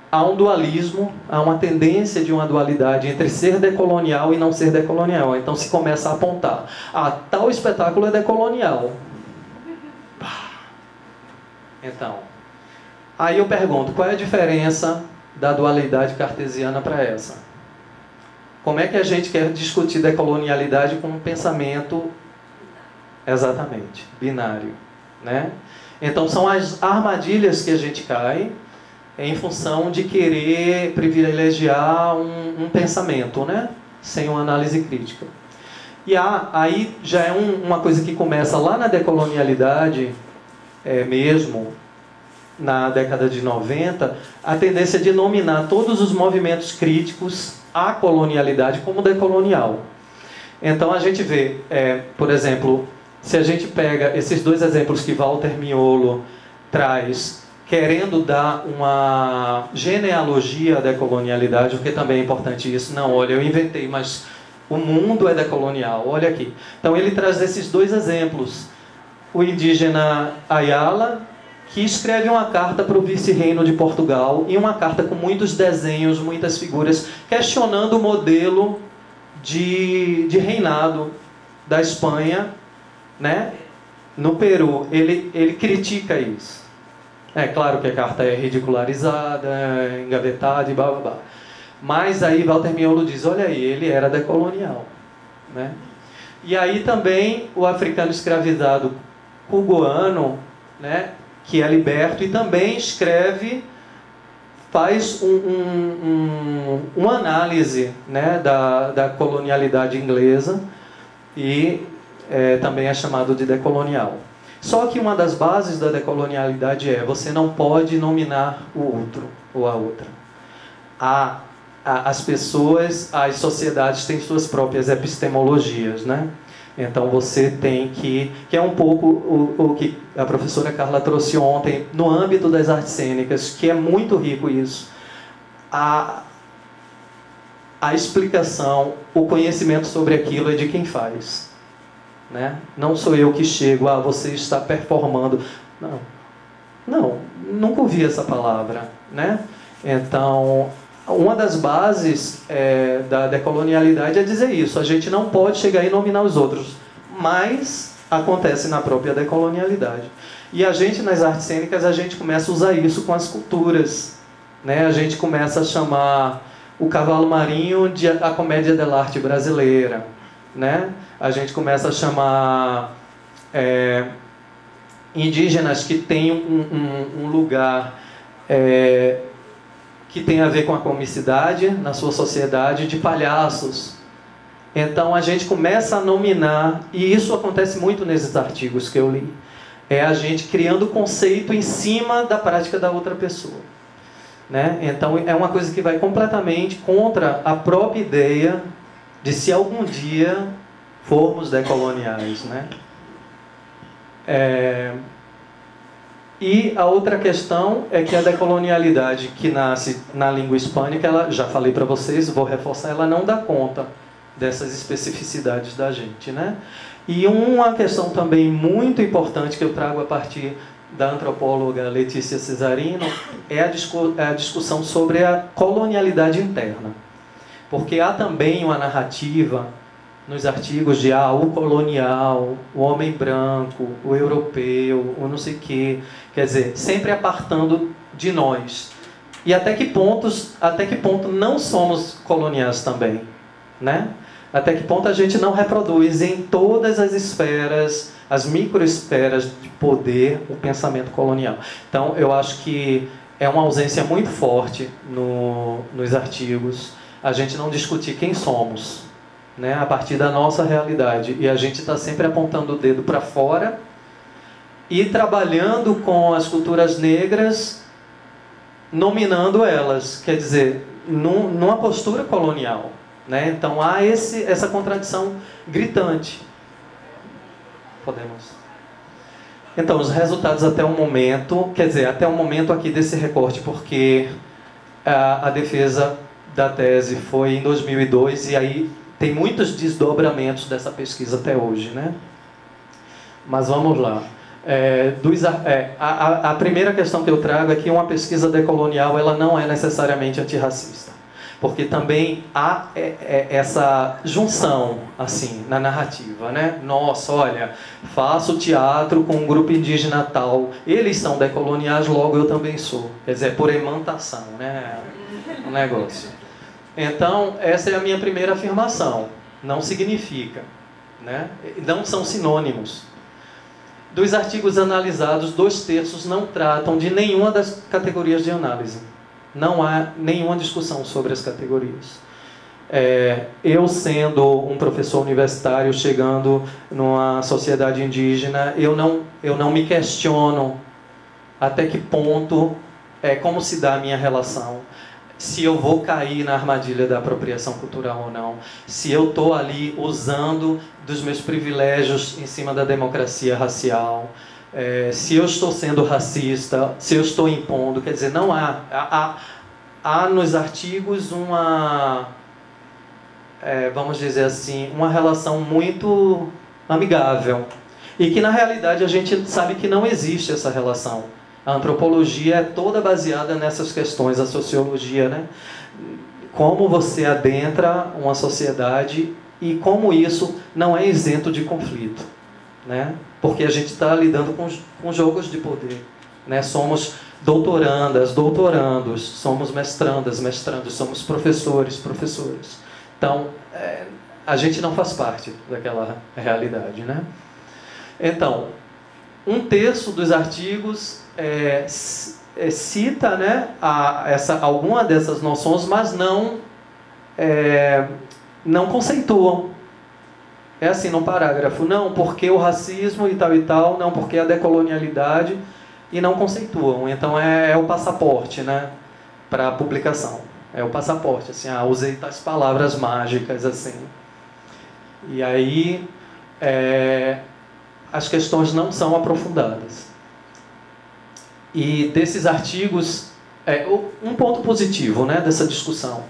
Há um dualismo, há uma tendência de uma dualidade entre ser decolonial e não ser decolonial. Então se começa a apontar. Tal espetáculo é decolonial. Então, aí eu pergunto, qual é a diferença da dualidade cartesiana para essa? Como é que a gente quer discutir decolonialidade com um pensamento exatamente binário, né? Então são as armadilhas que a gente cai em função de querer privilegiar um pensamento, né? Sem uma análise crítica. E aí já é uma coisa que começa lá na decolonialidade mesmo, na década de 90, a tendência de nominar todos os movimentos críticos à colonialidade como decolonial. Então a gente vê, por exemplo, se a gente pega esses dois exemplos que Walter Miolo traz, querendo dar uma genealogia à decolonialidade, porque também é importante isso. Não, olha, eu inventei, mas O mundo é decolonial, olha aqui. Então ele traz esses dois exemplos. O indígena Ayala, que escreve uma carta para o vice-reino de Portugal, e uma carta com muitos desenhos, muitas figuras, questionando o modelo de reinado da Espanha, né? No Peru. Ele critica isso. É claro que a carta é ridicularizada, engavetada e blá blá blá. Mas aí Walter Miolo diz, olha aí, ele era decolonial, né? E aí também o africano escravizado cugoano, né, que é liberto e também escreve, faz uma análise, né, da colonialidade inglesa e também é chamado de decolonial. Só que uma das bases da decolonialidade é você não pode nominar o outro ou a outra. As pessoas, as sociedades têm suas próprias epistemologias, né? Então você tem que é um pouco o que a professora Carla trouxe ontem, no âmbito das artes cênicas, que é muito rico isso. A explicação, o conhecimento sobre aquilo é de quem faz, né? Não sou eu que chego, você está performando. Não, nunca ouvi essa palavra, né? Então, uma das bases da decolonialidade é dizer isso. A gente não pode chegar e nominar os outros, mas acontece na própria decolonialidade. E a gente, nas artes cênicas, a gente começa a usar isso com as culturas, né? A gente começa a chamar o cavalo marinho de a comédia dell'arte brasileira, né? A gente começa a chamar indígenas que têm um lugar que tem a ver com a comicidade na sua sociedade, de palhaços. Então a gente começa a nominar, e isso acontece muito nesses artigos que eu li, é a gente criando conceito em cima da prática da outra pessoa, né? Então é uma coisa que vai completamente contra a própria ideia de se algum dia formos decoloniais, né? E a outra questão é que a decolonialidade que nasce na língua hispânica, ela, já falei para vocês, vou reforçar, ela não dá conta dessas especificidades da gente, né? E uma questão também muito importante que eu trago a partir da antropóloga Letícia Cesarino é a discussão sobre a colonialidade interna. Porque há também uma narrativa nos artigos de o colonial, o homem branco, o europeu, o não sei o quê. Quer dizer, sempre apartando de nós. E até que ponto não somos coloniais também, né? Até que ponto a gente não reproduz em todas as esferas, as microesferas de poder, o pensamento colonial. Então, eu acho que é uma ausência muito forte nos artigos a gente não discutir quem somos, né, a partir da nossa realidade. E a gente está sempre apontando o dedo para fora e trabalhando com as culturas negras, nominando elas, quer dizer, numa postura colonial, né? Então há essa contradição gritante. Podemos. Então, os resultados até o momento, quer dizer, até o momento aqui desse recorte, porque a defesa da tese foi em 2002 e aí tem muitos desdobramentos dessa pesquisa até hoje, né? Mas vamos lá. A primeira questão que eu trago é que uma pesquisa decolonial ela não é necessariamente antirracista, porque também há essa junção assim na narrativa, né? Nossa, olha, faço teatro com um grupo indígena tal, eles são decoloniais, logo eu também sou. Quer dizer, por imantação, né? Um negócio. Então, essa é a minha primeira afirmação. Não significa, né? Não são sinônimos. Dos artigos analisados, 2/3 não tratam de nenhuma das categorias de análise. Não há nenhuma discussão sobre as categorias. Eu, sendo um professor universitário, chegando numa sociedade indígena, eu não me questiono até que ponto, como se dá a minha relação. Se eu vou cair na armadilha da apropriação cultural ou não. Se eu estou ali usando dos meus privilégios em cima da democracia racial. Se eu estou sendo racista, se eu estou impondo. Quer dizer, não há nos artigos vamos dizer assim, uma relação muito amigável. E que, na realidade, a gente sabe que não existe essa relação. A antropologia é toda baseada nessas questões, a sociologia, né? Como você adentra uma sociedade e como isso não é isento de conflito, né? Porque a gente está lidando com jogos de poder, né? Somos doutorandas, doutorandos, somos mestrandas, mestrandos, somos professores, professoras. Então, a gente não faz parte daquela realidade, né? Então, 1/3 dos artigos cita, né, alguma dessas noções, mas não conceituam. É assim no parágrafo, não porque o racismo e tal, não porque a decolonialidade, e não conceituam. Então é o passaporte, né, para a publicação. É o passaporte, assim, usei tais palavras mágicas, assim. E aí as questões não são aprofundadas. E desses artigos, um ponto positivo, né, dessa discussão,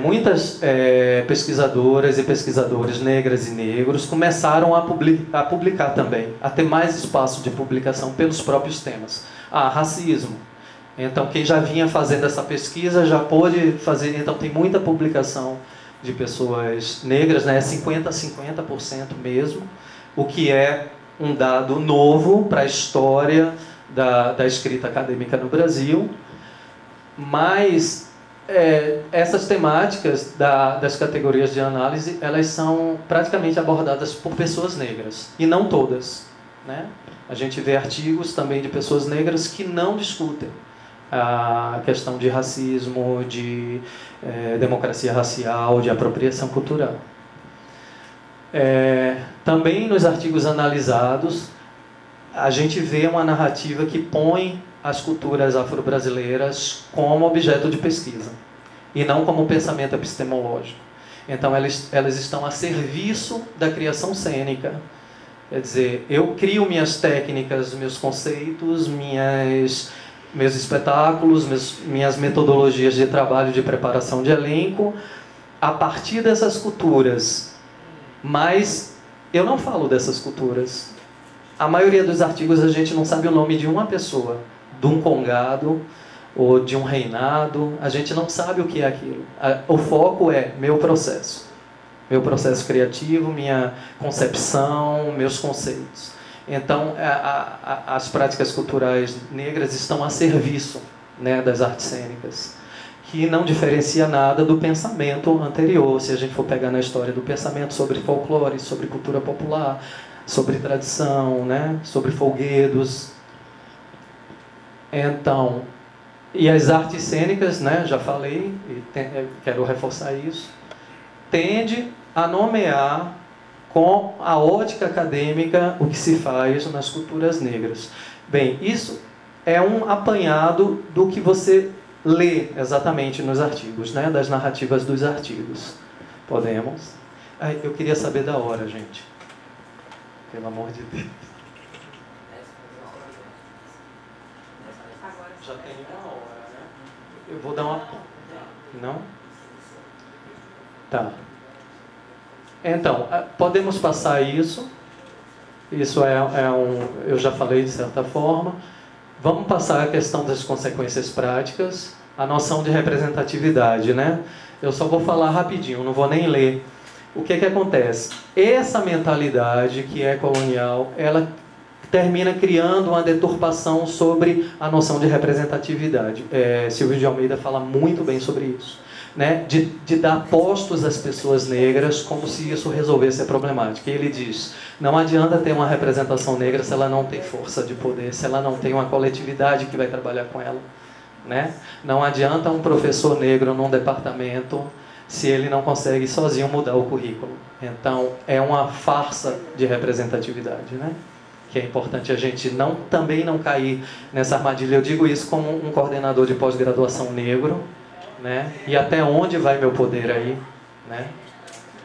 muitas pesquisadoras e pesquisadores negras e negros começaram a publicar também, a ter mais espaço de publicação pelos próprios temas. Racismo. Então, quem já vinha fazendo essa pesquisa já pôde fazer, então tem muita publicação de pessoas negras, né, 50% a 50% mesmo, o que é um dado novo para a história da escrita acadêmica no Brasil. Mas essas temáticas das categorias de análise, elas são praticamente abordadas por pessoas negras, e não todas, né? A gente vê artigos também de pessoas negras que não discutem a questão de racismo, de democracia racial, de apropriação cultural. Também nos artigos analisados, a gente vê uma narrativa que põe as culturas afro-brasileiras como objeto de pesquisa e não como pensamento epistemológico. Então, elas estão a serviço da criação cênica. Quer dizer, eu crio minhas técnicas, meus conceitos, meus espetáculos, minhas metodologias de trabalho, de preparação de elenco, a partir dessas culturas. Mas eu não falo dessas culturas. A maioria dos artigos a gente não sabe o nome de uma pessoa, de um congado ou de um reinado. A gente não sabe o que é aquilo. O foco é meu processo criativo, minha concepção, meus conceitos. Então, as práticas culturais negras estão a serviço, né, das artes cênicas, que não diferencia nada do pensamento anterior. Se a gente for pegar na história do pensamento sobre folclore, sobre cultura popular, sobre tradição, né, sobre folguedos. Então, e as artes cênicas, né, já falei, e quero reforçar isso, tende a nomear com a ótica acadêmica o que se faz nas culturas negras. Bem, isso é um apanhado do que você lê exatamente nos artigos, né, das narrativas dos artigos. Podemos? Eu queria saber da hora, gente. Pelo amor de Deus. Já tem 1 hora, né? Eu vou dar uma... Não? Tá. Então, podemos passar isso. Isso eu já falei de certa forma. Vamos passar a questão das consequências práticas, a noção de representatividade, né? Eu só vou falar rapidinho, não vou nem ler. O que acontece? Essa mentalidade que é colonial, ela termina criando uma deturpação sobre a noção de representatividade. Silvio de Almeida fala muito bem sobre isso, né? De dar postos às pessoas negras como se isso resolvesse a problemática. E ele diz, não adianta ter uma representação negra se ela não tem força de poder, se ela não tem uma coletividade que vai trabalhar com ela, né? Não adianta um professor negro num departamento se ele não consegue sozinho mudar o currículo. Então, é uma farsa de representatividade, né? Que é importante a gente também não cair nessa armadilha. Eu digo isso como um coordenador de pós-graduação negro, né? E até onde vai meu poder aí, né?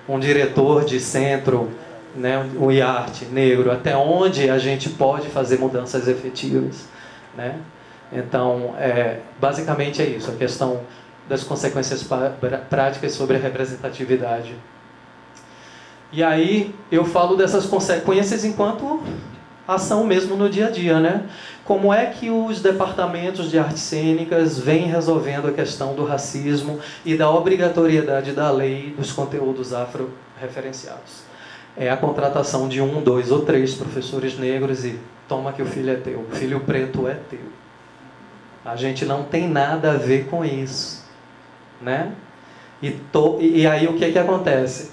Um diretor de centro, né? O IARTE negro, até onde a gente pode fazer mudanças efetivas, né? Então, basicamente é isso, a questão das consequências práticas sobre a representatividade. E aí eu falo dessas consequências enquanto ação mesmo no dia a dia, né? Como é que os departamentos de artes cênicas vêm resolvendo a questão do racismo e da obrigatoriedade da lei dos conteúdos afro-referenciados? É a contratação de 1, 2 ou 3 professores negros e toma que o filho é teu, o filho preto é teu. A gente não tem nada a ver com isso, né? E aí o que acontece?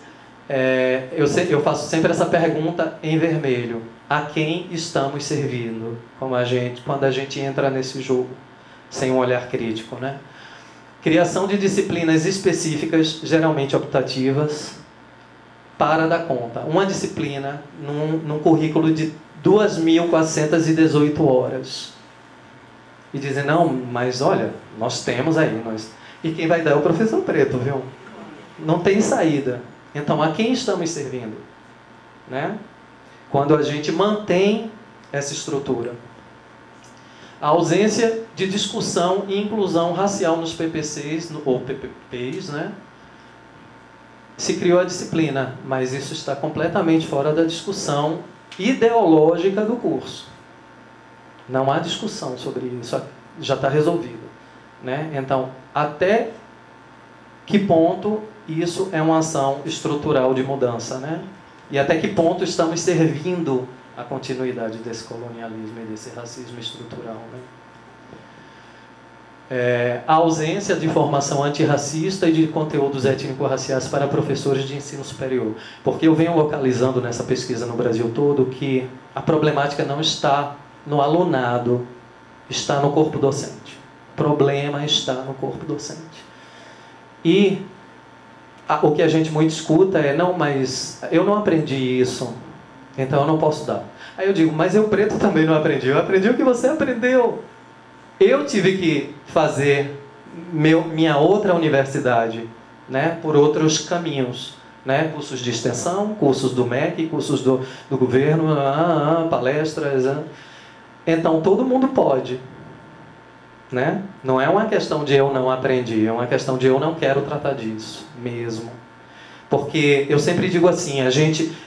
Eu faço sempre essa pergunta em vermelho: a quem estamos servindo? Quando a gente entra nesse jogo sem um olhar crítico, né? Criação de disciplinas específicas, geralmente optativas, para dar conta. Uma disciplina num currículo de 2.418 horas. E dizem, não, mas olha, nós temos aí. E quem vai dar é o professor preto, viu? Não tem saída. Então, a quem estamos servindo? Né? Quando a gente mantém essa estrutura. A ausência de discussão e inclusão racial nos PPCs, ou PPPs, né? Se criou a disciplina, mas isso está completamente fora da discussão ideológica do curso. Não há discussão sobre isso, já está resolvido, né? Então, até que ponto isso é uma ação estrutural de mudança, né? E até que ponto estamos servindo a continuidade desse colonialismo e desse racismo estrutural, né? A ausência de formação antirracista e de conteúdos étnico-raciais para professores de ensino superior. Porque eu venho localizando nessa pesquisa no Brasil todo que a problemática não está no alunado, está no corpo docente. O problema está no corpo docente. E o que a gente muito escuta é, não, mas eu não aprendi isso, então eu não posso dar. Aí eu digo, mas eu preto também não aprendi. Eu aprendi o que você aprendeu. Eu tive que fazer minha outra universidade, né, por outros caminhos, né, cursos de extensão, cursos do MEC, cursos do governo, palestras. Então, todo mundo pode. Né? Não é uma questão de eu não aprendi, é uma questão de eu não quero tratar disso mesmo. Porque eu sempre digo assim,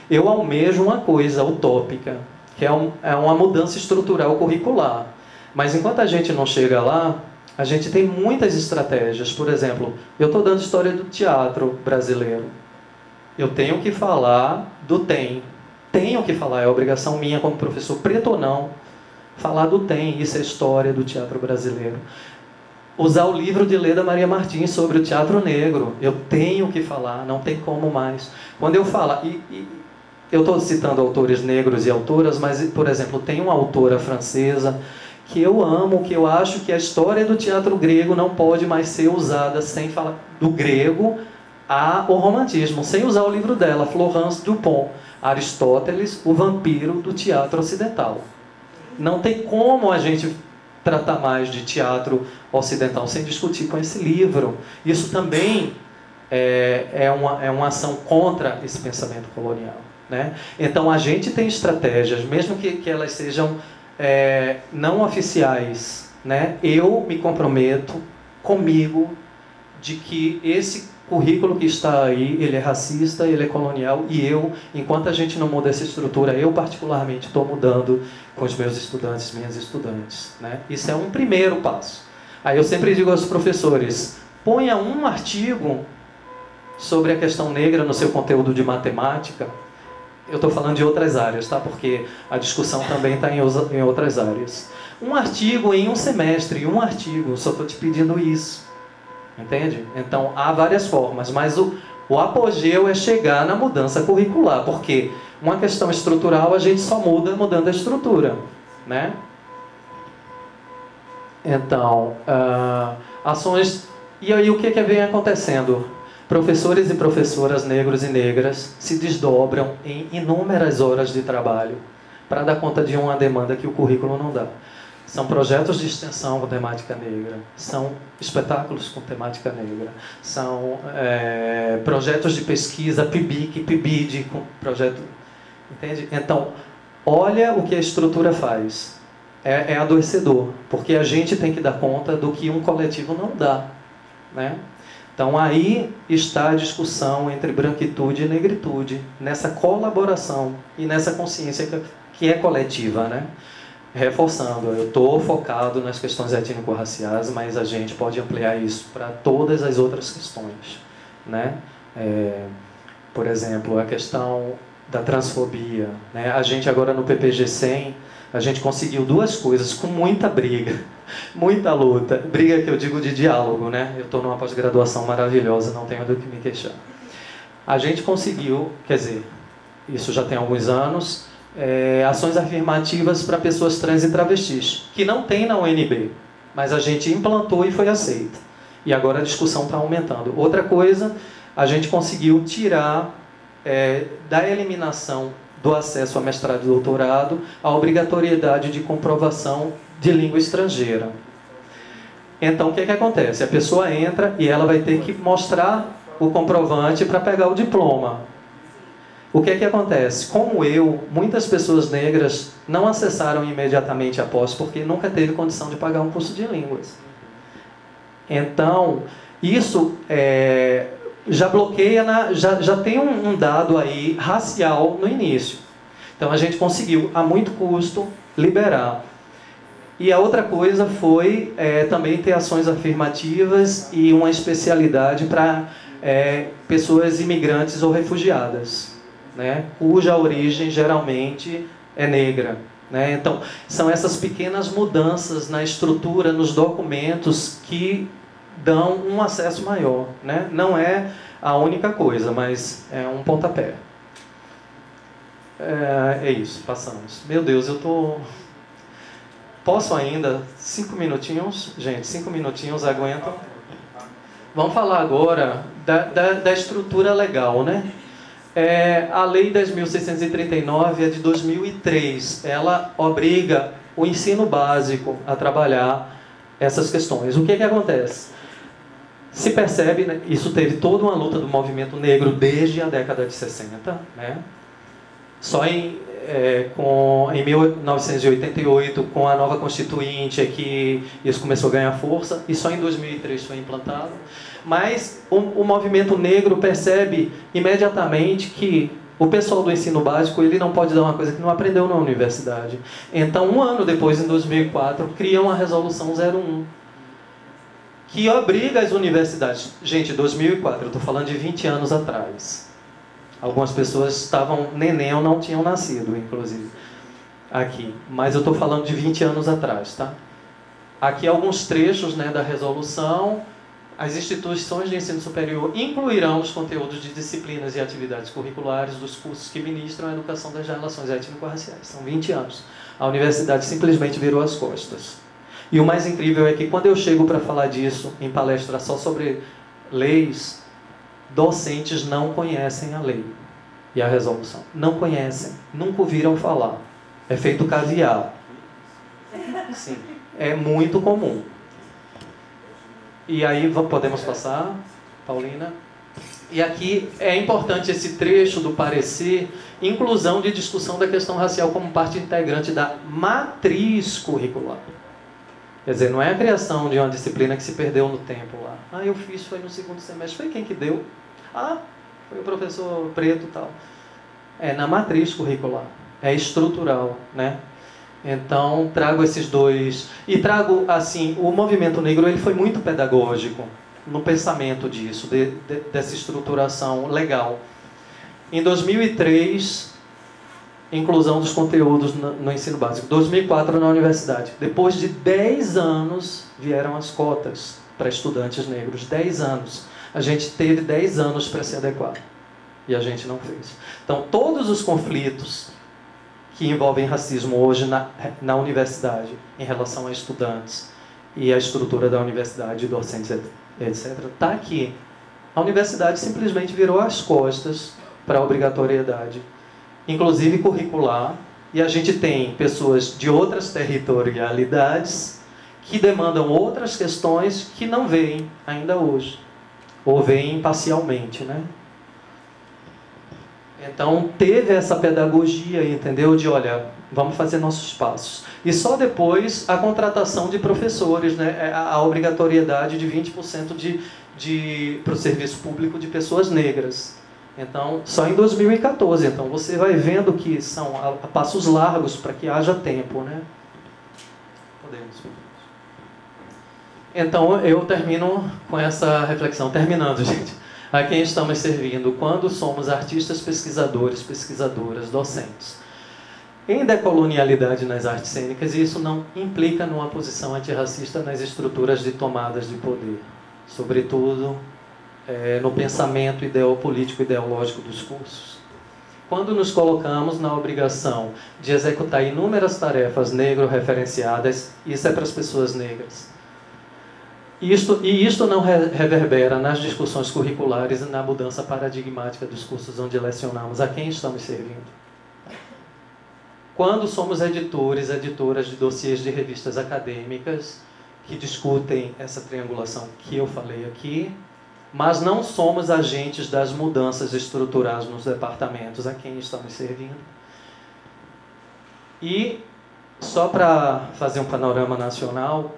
eu almejo uma coisa utópica, que é uma mudança estrutural curricular. Mas enquanto a gente não chega lá, a gente tem muitas estratégias. Por exemplo, eu estou dando história do teatro brasileiro. Eu tenho que falar tenho que falar, é obrigação minha como professor, preto ou não, falar do isso é história do teatro brasileiro. Usar o livro de Leda Maria Martins sobre o teatro negro, eu tenho que falar, não tem como mais. Quando eu falo, eu estou citando autores negros e autoras, mas, por exemplo, tem uma autora francesa que eu amo, que eu acho que a história do teatro grego não pode mais ser usada sem falar do grego ao romantismo, sem usar o livro dela, Florence Dupont, Aristóteles, o vampiro do teatro ocidental. Não tem como a gente tratar mais de teatro ocidental sem discutir com esse livro. Isso também é uma ação contra esse pensamento colonial, né? Então, a gente tem estratégias, mesmo que elas sejam não oficiais, né? Eu me comprometo comigo de que esse currículo que está aí, ele é racista, ele é colonial, e enquanto a gente não muda essa estrutura, eu particularmente estou mudando com os meus estudantes, minhas estudantes, né? Isso é um primeiro passo. Aí eu sempre digo aos professores, ponha um artigo sobre a questão negra no seu conteúdo de matemática. Eu estou falando de outras áreas, tá? Porque a discussão também está em outras áreas. Um artigo em um semestre, só estou te pedindo isso. Entende? Então, há várias formas, mas o apogeu é chegar na mudança curricular, porque uma questão estrutural a gente só muda mudando a estrutura, né? Então, ações... E aí o que vem acontecendo? Professores e professoras negros e negras se desdobram em inúmeras horas de trabalho para dar conta de uma demanda que o currículo não dá. São projetos de extensão com temática negra, são espetáculos com temática negra, são projetos de pesquisa, PIBIC, PIBID, com projeto... Entende? Então, olha o que a estrutura faz. É adoecedor, porque a gente tem que dar conta do que um coletivo não dá. né? Então aí está a discussão entre branquitude e negritude, nessa colaboração e nessa consciência que é coletiva, né? Reforçando, eu estou focado nas questões étnico-raciais, mas a gente pode ampliar isso para todas as outras questões, né? Por exemplo, a questão da transfobia, né? A gente agora no PPG 100, a gente conseguiu duas coisas com muita briga, muita luta. Briga que eu digo de diálogo, né? Eu estou numa pós-graduação maravilhosa, não tenho do que me queixar. A gente conseguiu, quer dizer, isso já tem alguns anos, ações afirmativas para pessoas trans e travestis, que não tem na UNB, mas a gente implantou e foi aceita. E agora a discussão está aumentando. Outra coisa, a gente conseguiu tirar da eliminação do acesso a mestrado e doutorado a obrigatoriedade de comprovação de língua estrangeira. Então, o que acontece? A pessoa entra e ela vai ter que mostrar o comprovante para pegar o diploma. O que acontece? Como muitas pessoas negras não acessaram imediatamente a pós porque nunca teve condição de pagar um curso de línguas. Então, isso já bloqueia, já tem um dado aí racial no início. Então a gente conseguiu, a muito custo, liberar. E a outra coisa foi também ter ações afirmativas e uma especialidade para pessoas imigrantes ou refugiadas, né, cuja origem geralmente é negra, né? Então são essas pequenas mudanças na estrutura, nos documentos que dão um acesso maior, né? Não é a única coisa, mas é um pontapé. É isso, passamos. Meu Deus, eu tô... Posso ainda? 5 minutinhos? Gente, 5 minutinhos, aguentam? Vamos falar agora da estrutura legal, né? A Lei 10.639 é de 2003. Ela obriga o ensino básico a trabalhar essas questões. O que acontece? Se percebe, né, isso teve toda uma luta do movimento negro desde a década de 60, né? Só em 1988, com a nova Constituinte, é que isso começou a ganhar força, e só em 2003 foi implantado. Mas o movimento negro percebe imediatamente que o pessoal do ensino básico ele não pode dar uma coisa que não aprendeu na universidade. Então, um ano depois, em 2004, criam a Resolução 01, que obriga as universidades... Gente, 2004, eu estou falando de 20 anos atrás. Algumas pessoas estavam neném ou não tinham nascido, inclusive, aqui. Mas eu estou falando de 20 anos atrás, tá? Aqui alguns trechos, né, da resolução. As instituições de ensino superior incluirão os conteúdos de disciplinas e atividades curriculares dos cursos que ministram a educação das relações étnico-raciais. São 20 anos. A universidade simplesmente virou as costas. E o mais incrível é que quando eu chego para falar disso em palestra só sobre leis, docentes não conhecem a lei e a resolução. Não conhecem, nunca ouviram falar. É feito caviar. Sim, é muito comum. E aí podemos passar, Paulina? E aqui é importante esse trecho do parecer, inclusão de discussão da questão racial como parte integrante da matriz curricular. Quer dizer, não é a criação de uma disciplina que se perdeu no tempo lá. Ah, eu fiz, foi no segundo semestre. Foi quem que deu? Ah, foi o professor preto e tal. É na matriz curricular. É estrutural, né? Então, trago esses dois. E trago, assim, o movimento negro ele foi muito pedagógico no pensamento disso, dessa estruturação legal. Em 2003... inclusão dos conteúdos no ensino básico. 2004 na universidade. Depois de 10 anos vieram as cotas para estudantes negros. 10 anos. A gente teve 10 anos para se adequar. E a gente não fez. Então, todos os conflitos que envolvem racismo hoje na universidade, em relação a estudantes e a estrutura da universidade, docentes, etc., está aqui. A universidade simplesmente virou as costas para a obrigatoriedade, inclusive curricular, e a gente tem pessoas de outras territorialidades que demandam outras questões que não veem ainda hoje, ou veem parcialmente, né? Então, teve essa pedagogia, entendeu? De, olha, vamos fazer nossos passos. E só depois a contratação de professores, né? A obrigatoriedade de 20% para o serviço público de pessoas negras. Então, só em 2014. Então, você vai vendo que são a passos largos para que haja tempo, né? Podemos. Então, eu termino com essa reflexão. Terminando, gente. A quem estamos servindo quando somos artistas, pesquisadores, pesquisadoras, docentes. Em decolonialidade nas artes cênicas, isso não implica numa posição antirracista nas estruturas de tomadas de poder. Sobretudo, no pensamento político ideológico dos cursos. Quando nos colocamos na obrigação de executar inúmeras tarefas negro-referenciadas, isso é para as pessoas negras. Isto não reverbera nas discussões curriculares e na mudança paradigmática dos cursos onde lecionamos. A quem estamos servindo? Quando somos editoras de dossiês de revistas acadêmicas que discutem essa triangulação que eu falei aqui, mas não somos agentes das mudanças estruturais nos departamentos, a quem estamos servindo? E, só para fazer um panorama nacional,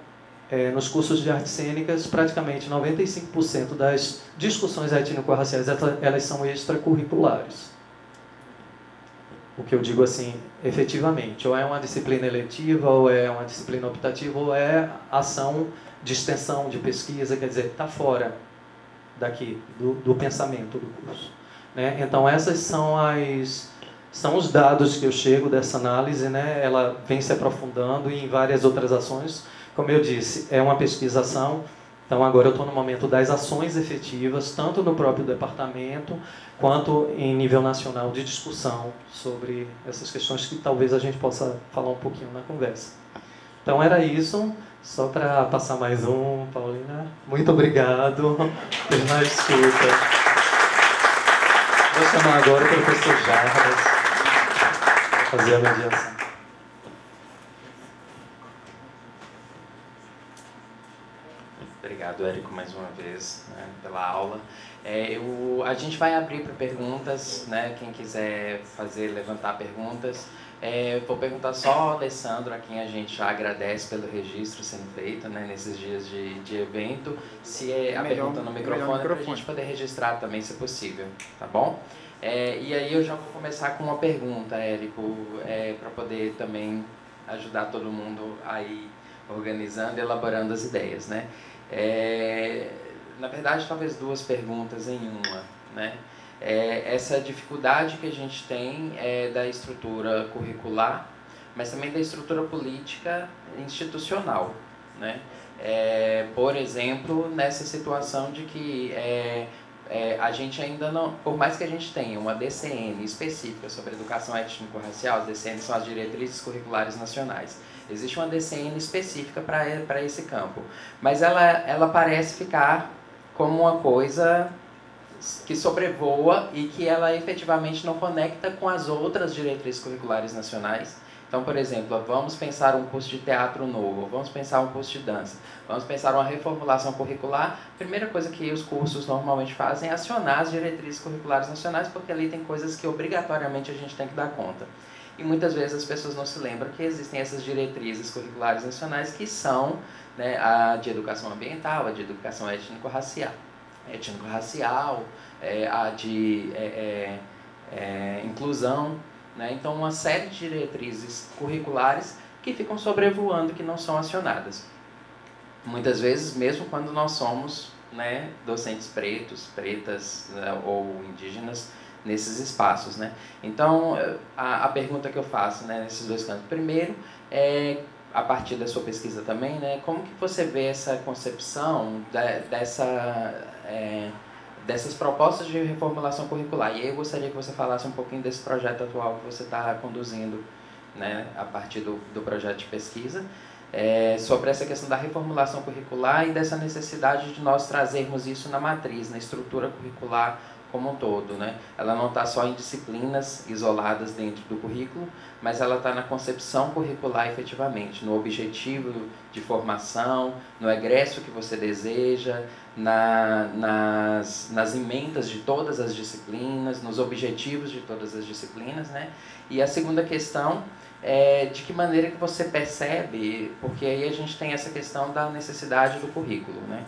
nos cursos de artes cênicas, praticamente 95% das discussões étnico-raciais elas são extracurriculares. O que eu digo assim, efetivamente, ou é uma disciplina eletiva, ou é uma disciplina optativa, ou é ação de extensão, de pesquisa, quer dizer, está fora daqui, do pensamento do curso. Né? Então, essas são os dados que eu chego dessa análise, né? Ela vem se aprofundando em várias outras ações. Como eu disse, é uma pesquisação, então agora eu estou no momento das ações efetivas, tanto no próprio departamento, quanto em nível nacional de discussão sobre essas questões que talvez a gente possa falar um pouquinho na conversa. Então era isso, só para passar mais um, Paulina. Muito obrigado pela escuta. Vou chamar agora o professor Jarbas para fazer a mediação. Obrigado, Érico, mais uma vez, né, pela aula. A gente vai abrir para perguntas, né, quem quiser levantar perguntas. Vou perguntar só ao Alessandro, a quem a gente já agradece pelo registro sendo feito, né, nesses dias de evento, se a pergunta no microfone, para a gente poder registrar também, se possível, tá bom? E aí eu já vou começar com uma pergunta, Érico, para poder também ajudar todo mundo a ir organizando e elaborando as ideias, né? Na verdade, talvez duas perguntas em uma, né? Essa dificuldade que a gente tem da estrutura curricular, mas também da estrutura política institucional, né? Por exemplo, nessa situação de que a gente ainda não, por mais que a gente tenha uma DCN específica sobre educação étnico-racial, as DCN são as diretrizes curriculares nacionais. Existe uma DCN específica para esse campo, mas ela parece ficar como uma coisa que sobrevoa e que ela efetivamente não conecta com as outras diretrizes curriculares nacionais. Então, por exemplo, vamos pensar um curso de teatro novo, vamos pensar um curso de dança, vamos pensar uma reformulação curricular. A primeira coisa que os cursos normalmente fazem é acionar as diretrizes curriculares nacionais, porque ali tem coisas que obrigatoriamente a gente tem que dar conta. E muitas vezes as pessoas não se lembram que existem essas diretrizes curriculares nacionais que são, né, a de educação ambiental, a de educação étnico-racial, a de inclusão, né? Então, uma série de diretrizes curriculares que ficam sobrevoando, que não são acionadas. Muitas vezes, mesmo quando nós somos, né, docentes pretos, pretas, né, ou indígenas, nesses espaços, né? Então, a pergunta que eu faço, né, nesses dois campos, primeiro, a partir da sua pesquisa também, né, como que você vê essa concepção dessas propostas de reformulação curricular? E aí eu gostaria que você falasse um pouquinho desse projeto atual que você está conduzindo, né, a partir do projeto de pesquisa, sobre essa questão da reformulação curricular e dessa necessidade de nós trazermos isso na matriz, na estrutura curricular como um todo, né? Ela não está só em disciplinas isoladas dentro do currículo, mas ela está na concepção curricular efetivamente, no objetivo de formação, no egresso que você deseja, nas emendas de todas as disciplinas, nos objetivos de todas as disciplinas, né? E a segunda questão é de que maneira que você percebe, porque aí a gente tem essa questão da necessidade do currículo, né?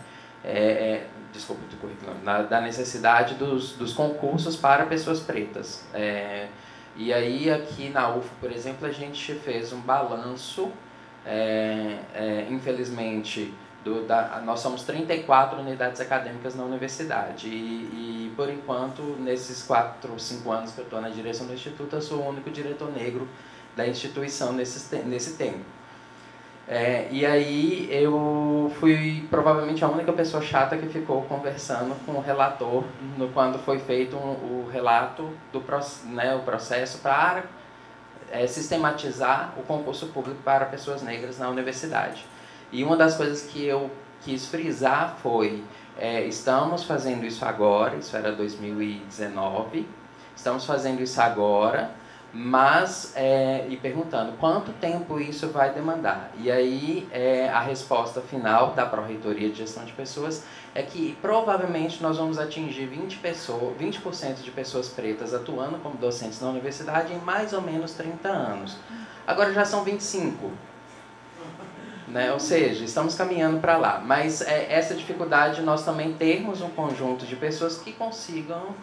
Desculpa, do currículo, da necessidade dos concursos para pessoas pretas. E aí aqui na UFO, por exemplo, a gente fez um balanço, infelizmente, nós somos 34 unidades acadêmicas na universidade e por enquanto, nesses 4 ou 5 anos que eu estou na direção do Instituto, eu sou o único diretor negro da instituição nesse tempo. E aí eu fui provavelmente a única pessoa chata que ficou conversando com o relator quando foi feito o relato do o processo para sistematizar o concurso público para pessoas negras na universidade. E uma das coisas que eu quis frisar foi, estamos fazendo isso agora, isso era 2019, estamos fazendo isso agora, mas, e perguntando quanto tempo isso vai demandar. E aí a resposta final da Pró-Reitoria de Gestão de Pessoas é que provavelmente nós vamos atingir 20% de pessoas pretas atuando como docentes na universidade em mais ou menos 30 anos. Agora já são 25. Né? Ou seja, estamos caminhando para lá. Mas essa dificuldade de nós também termos um conjunto de pessoas que consigam,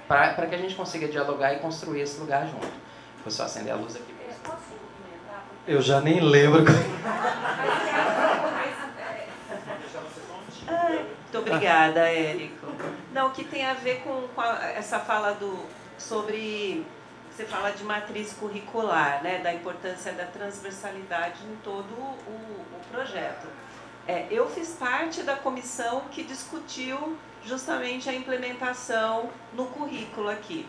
para que a gente consiga dialogar e construir esse lugar junto. Vou só acender a luz aqui. Eu já nem lembro. Muito obrigada, Érico. Não, que tem a ver com essa fala sobre... Você fala de matriz curricular, né, da importância da transversalidade em todo o projeto. Eu fiz parte da comissão que discutiu justamente a implementação no currículo aqui.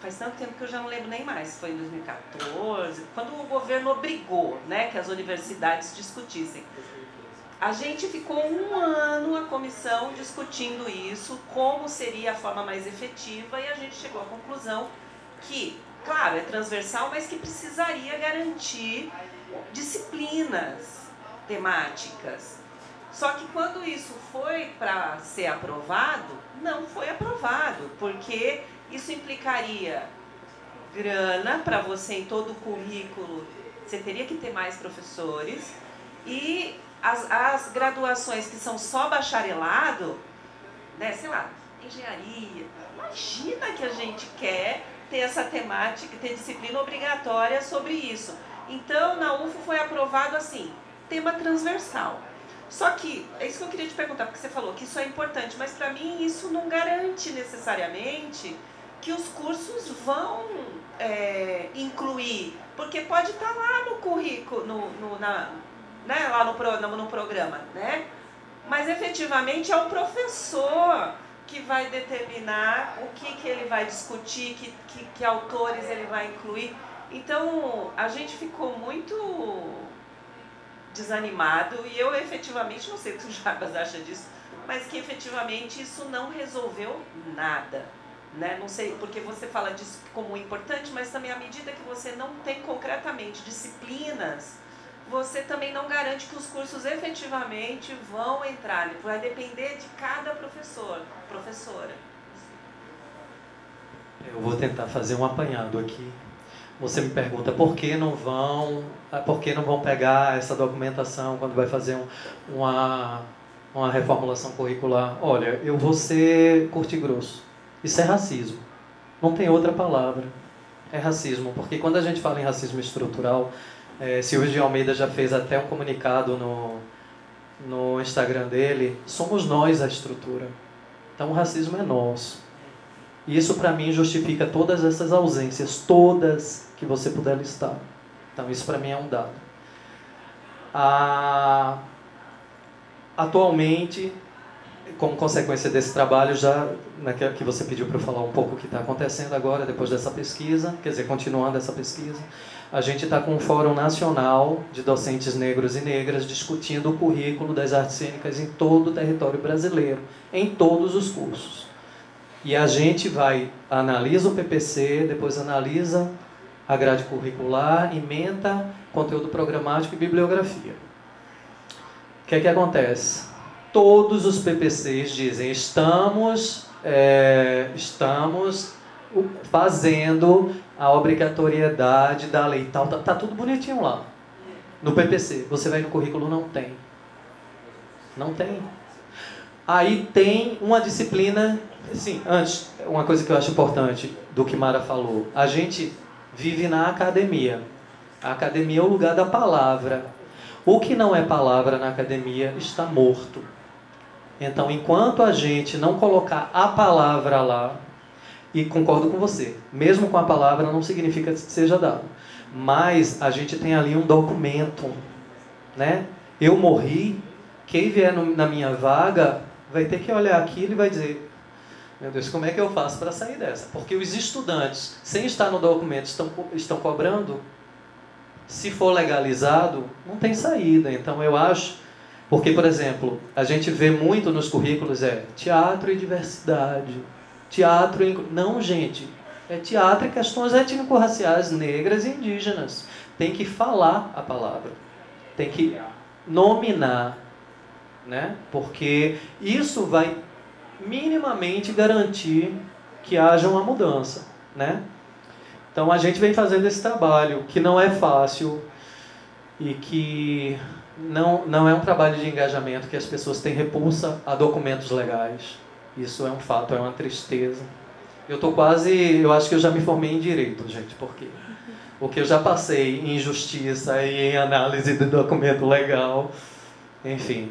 Faz tanto tempo que eu já não lembro nem mais, foi em 2014, quando o governo obrigou, né, que as universidades discutissem. A gente ficou 1 ano, a comissão, discutindo isso, como seria a forma mais efetiva, e a gente chegou à conclusão que, claro, é transversal, mas que precisaria garantir disciplinas temáticas. Só que quando isso foi para ser aprovado, não foi aprovado, porque isso implicaria grana para você em todo o currículo, você teria que ter mais professores, e as graduações que são só bacharelado, né, sei lá, engenharia, imagina que a gente quer ter essa temática, ter disciplina obrigatória sobre isso. Então, na UFO foi aprovado assim, tema transversal. Só que, é isso que eu queria te perguntar, porque você falou que isso é importante, mas para mim isso não garante necessariamente que os cursos vão incluir, porque pode estar lá no currículo, né, lá no programa, né? Mas efetivamente é o professor que vai determinar o que ele vai discutir, que autores ele vai incluir. Então, a gente ficou muito desanimado, e eu efetivamente, não sei o que o Jarbas acha disso, mas que efetivamente isso não resolveu nada. Né? Não sei, porque você fala disso como importante, mas também à medida que você não tem concretamente disciplinas, você também não garante que os cursos efetivamente vão entrar. Vai depender de cada professor, professora. Eu vou tentar fazer um apanhado aqui. Você me pergunta por que não vão pegar essa documentação quando vai fazer uma reformulação curricular. Olha, eu vou ser curto e grosso. Isso é racismo. Não tem outra palavra. É racismo, porque quando a gente fala em racismo estrutural, Silvio de Almeida já fez até um comunicado no Instagram dele, somos nós a estrutura. Então o racismo é nosso. E isso para mim justifica todas essas ausências, todas que você puder listar. Então isso para mim é um dado. Atualmente, como consequência desse trabalho, já que você pediu para eu falar um pouco o que está acontecendo agora, depois dessa pesquisa, quer dizer, continuando essa pesquisa, a gente está com um Fórum Nacional de Docentes Negros e Negras discutindo o currículo das artes cênicas em todo o território brasileiro, em todos os cursos. E a gente analisa o PPC, depois analisa a grade curricular, ementa conteúdo programático e bibliografia. O que é que acontece? todos os PPCs dizem estamos fazendo a obrigatoriedade da lei tal, tá tudo bonitinho lá no PPC. Você vai no currículo, não tem. Não tem. Aí tem uma disciplina, assim, antes, uma coisa que eu acho importante do que Mara falou, a gente vive na academia. A academia é o lugar da palavra. O que não é palavra na academia está morto. Então, enquanto a gente não colocar a palavra lá, e concordo com você, mesmo com a palavra não significa que seja dado, mas a gente tem ali um documento, né? Eu morri, quem vier na minha vaga vai ter que olhar aquilo e vai dizer, meu Deus, como é que eu faço para sair dessa? Porque os estudantes, sem estar no documento, estão cobrando. Se for legalizado, não tem saída. Então eu acho, porque, por exemplo, a gente vê muito nos currículos teatro e diversidade. Teatro e... Não, gente. É teatro e questões étnico-raciais negras e indígenas. Tem que falar a palavra. Tem que nominar. Né? Porque isso vai minimamente garantir que haja uma mudança. Né? Então a gente vem fazendo esse trabalho, que não é fácil e que não é um trabalho de engajamento, que as pessoas têm repulsa a documentos legais. Isso é um fato, é uma tristeza. Eu acho que eu já me formei em Direito, gente, porque o que eu já passei em justiça e em análise de documento legal, enfim.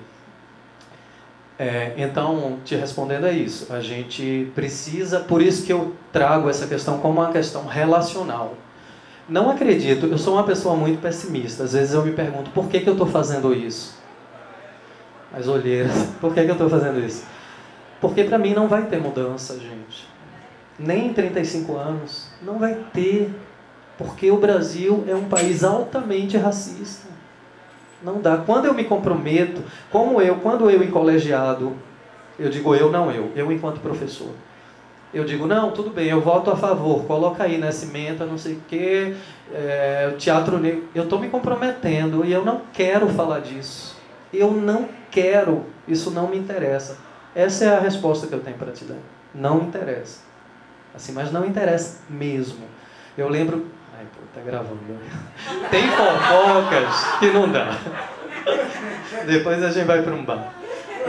Então, te respondendo é isso, a gente precisa, por isso que eu trago essa questão como uma questão relacional. Não acredito, eu sou uma pessoa muito pessimista, às vezes eu me pergunto, por que eu estou fazendo isso? As olheiras, por que eu estou fazendo isso? Porque para mim não vai ter mudança, gente. Nem em 35 anos, não vai ter, porque o Brasil é um país altamente racista. Não dá. Quando eu me comprometo, quando eu em colegiado, eu digo eu enquanto professor, eu digo, não, tudo bem, eu voto a favor, coloca aí Nascimento, não sei o quê, teatro negro, eu estou me comprometendo e eu não quero falar disso. Eu não quero, isso não me interessa. Essa é a resposta que eu tenho para te dar. Não interessa. Assim, mas não interessa mesmo. Eu lembro... Ai, pô, tá gravando. Tem fofocas que não dá. Depois a gente vai para um bar.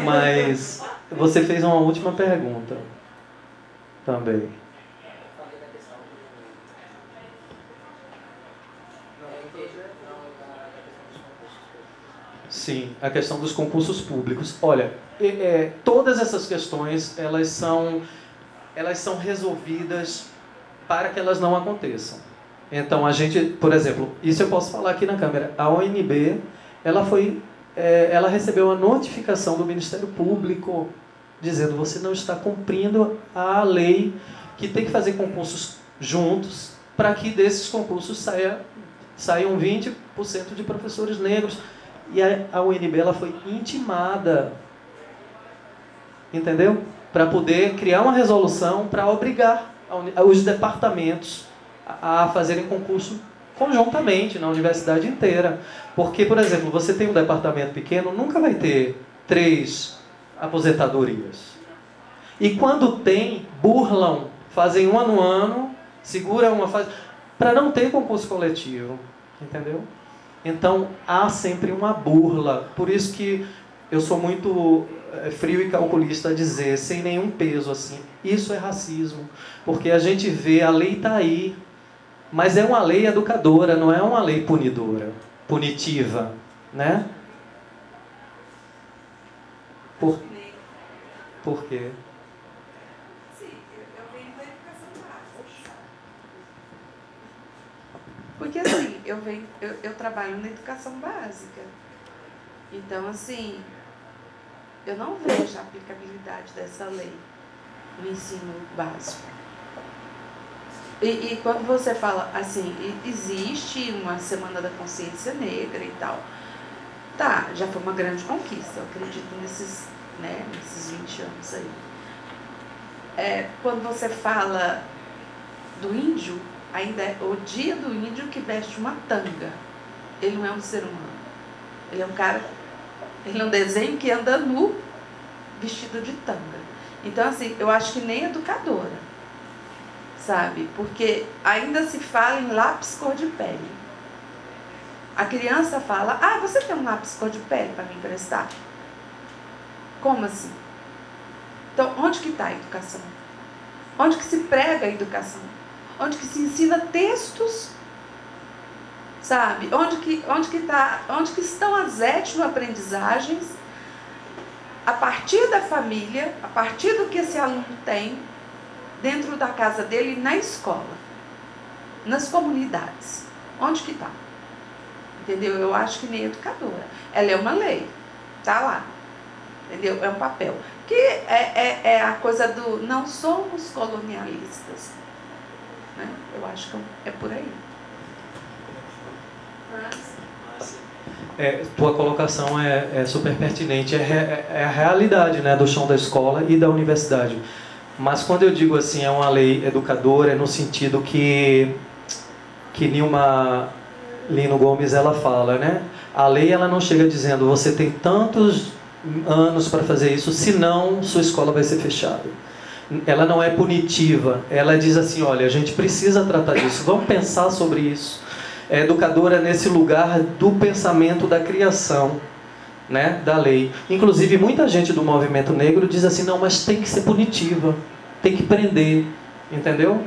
Mas você fez uma última pergunta também. Sim, a questão dos concursos públicos. Olha, todas essas questões, elas são resolvidas para que elas não aconteçam. Então, a gente, por exemplo, isso eu posso falar aqui na câmera, a ONB, ela recebeu a notificação do Ministério Público dizendo, você não está cumprindo a lei, que tem que fazer concursos juntos, para que desses concursos saiam 20% de professores negros. E a UNB ela foi intimada, entendeu? Para poder criar uma resolução para obrigar os departamentos a fazerem concurso conjuntamente na universidade inteira. Porque, por exemplo, você tem um departamento pequeno, nunca vai ter 3 aposentadorias. E quando tem, burlam, fazem uma no ano, seguram uma fase, para não ter concurso coletivo, entendeu? Então, há sempre uma burla. Por isso que eu sou muito frio e calculista a dizer, sem nenhum peso, assim, isso é racismo. Porque a gente vê, a lei está aí, mas é uma lei educadora, não é uma lei punidora, punitiva, né? Por quê? Porque assim, eu trabalho na educação básica. Então, assim, eu não vejo a aplicabilidade dessa lei no ensino básico. E quando você fala assim, existe uma Semana da Consciência Negra e tal, tá, já foi uma grande conquista, eu acredito nesses 20 anos aí. Quando você fala do índio, ainda é o dia do índio que veste uma tanga. Ele não é um ser humano. Ele é um cara, ele é um desenho que anda nu vestido de tanga. Então, assim, eu acho que nem educadora, sabe? Porque ainda se fala em lápis cor de pele. A criança fala, ah, você tem um lápis cor de pele para me emprestar? Como assim? Então, onde que está a educação? Onde que se prega a educação? Onde que se ensina textos? Sabe? Onde que estão as etnoaprendizagens a partir da família, a partir do que esse aluno tem dentro da casa dele e na escola, nas comunidades? Onde que está? Entendeu? Eu acho que nem educadora. Ela é uma lei, está lá. Entendeu? É um papel. Que é a coisa do não somos colonialistas. Né? Eu acho que é por aí. Tua colocação é super pertinente. É a realidade, né, do chão da escola e da universidade. Mas quando eu digo assim, é uma lei educadora, é no sentido que Nilma Lino Gomes ela fala, né? A lei ela não chega dizendo você tem tantos anos para fazer isso, senão sua escola vai ser fechada. Ela não é punitiva, ela diz assim, olha, a gente precisa tratar disso, vamos pensar sobre isso. É educadora nesse lugar do pensamento da criação, né, da lei. Inclusive muita gente do movimento negro diz assim, não, mas tem que ser punitiva, tem que prender, entendeu?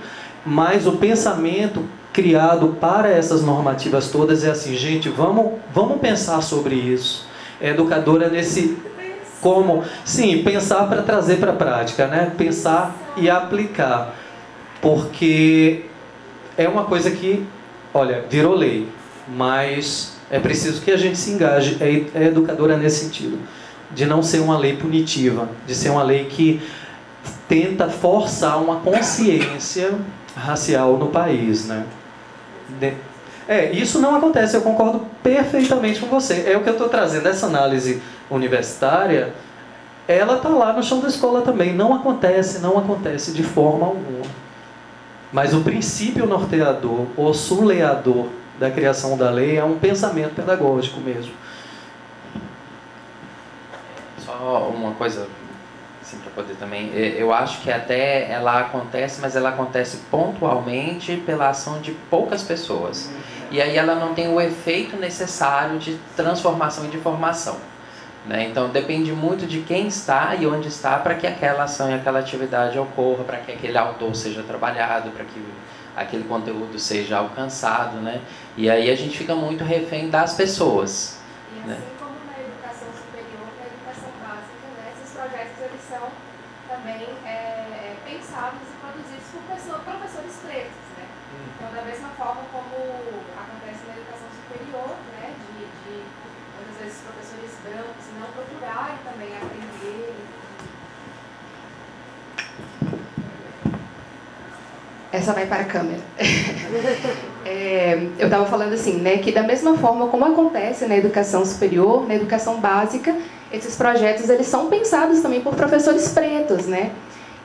Mas o pensamento criado para essas normativas todas é assim, gente, vamos pensar sobre isso. É educadora nesse como, sim, pensar para trazer para a prática, né? Pensar e aplicar, porque é uma coisa que, olha, virou lei, mas é preciso que a gente se engaje. É educadora nesse sentido, de não ser uma lei punitiva, de ser uma lei que tenta forçar uma consciência racial no país, né? Isso não acontece, eu concordo perfeitamente com você. É o que eu estou trazendo, essa análise universitária, ela está lá no chão da escola também. Não acontece de forma alguma. Mas o princípio norteador, o suleador da criação da lei é um pensamento pedagógico mesmo. Só uma coisa, assim, para poder também... Eu acho que até ela acontece, mas ela acontece pontualmente pela ação de poucas pessoas. E aí ela não tem o efeito necessário de transformação e de formação, né? Então depende muito de quem está e onde está para que aquela ação e aquela atividade ocorra, para que aquele autor seja trabalhado, para que aquele conteúdo seja alcançado, né? E aí a gente fica muito refém das pessoas. E assim, né? Como na educação superior, na educação básica, né? Esses projetos eles são também pensados e produzidos por professores pretos, né? Então, da mesma forma como acontece na educação superior, né, de muitas vezes professores brancos não procurarem também aprender. Essa vai para a câmera. Eu estava falando assim, né, que da mesma forma como acontece na educação superior, na educação básica, esses projetos eles são pensados também por professores pretos, né?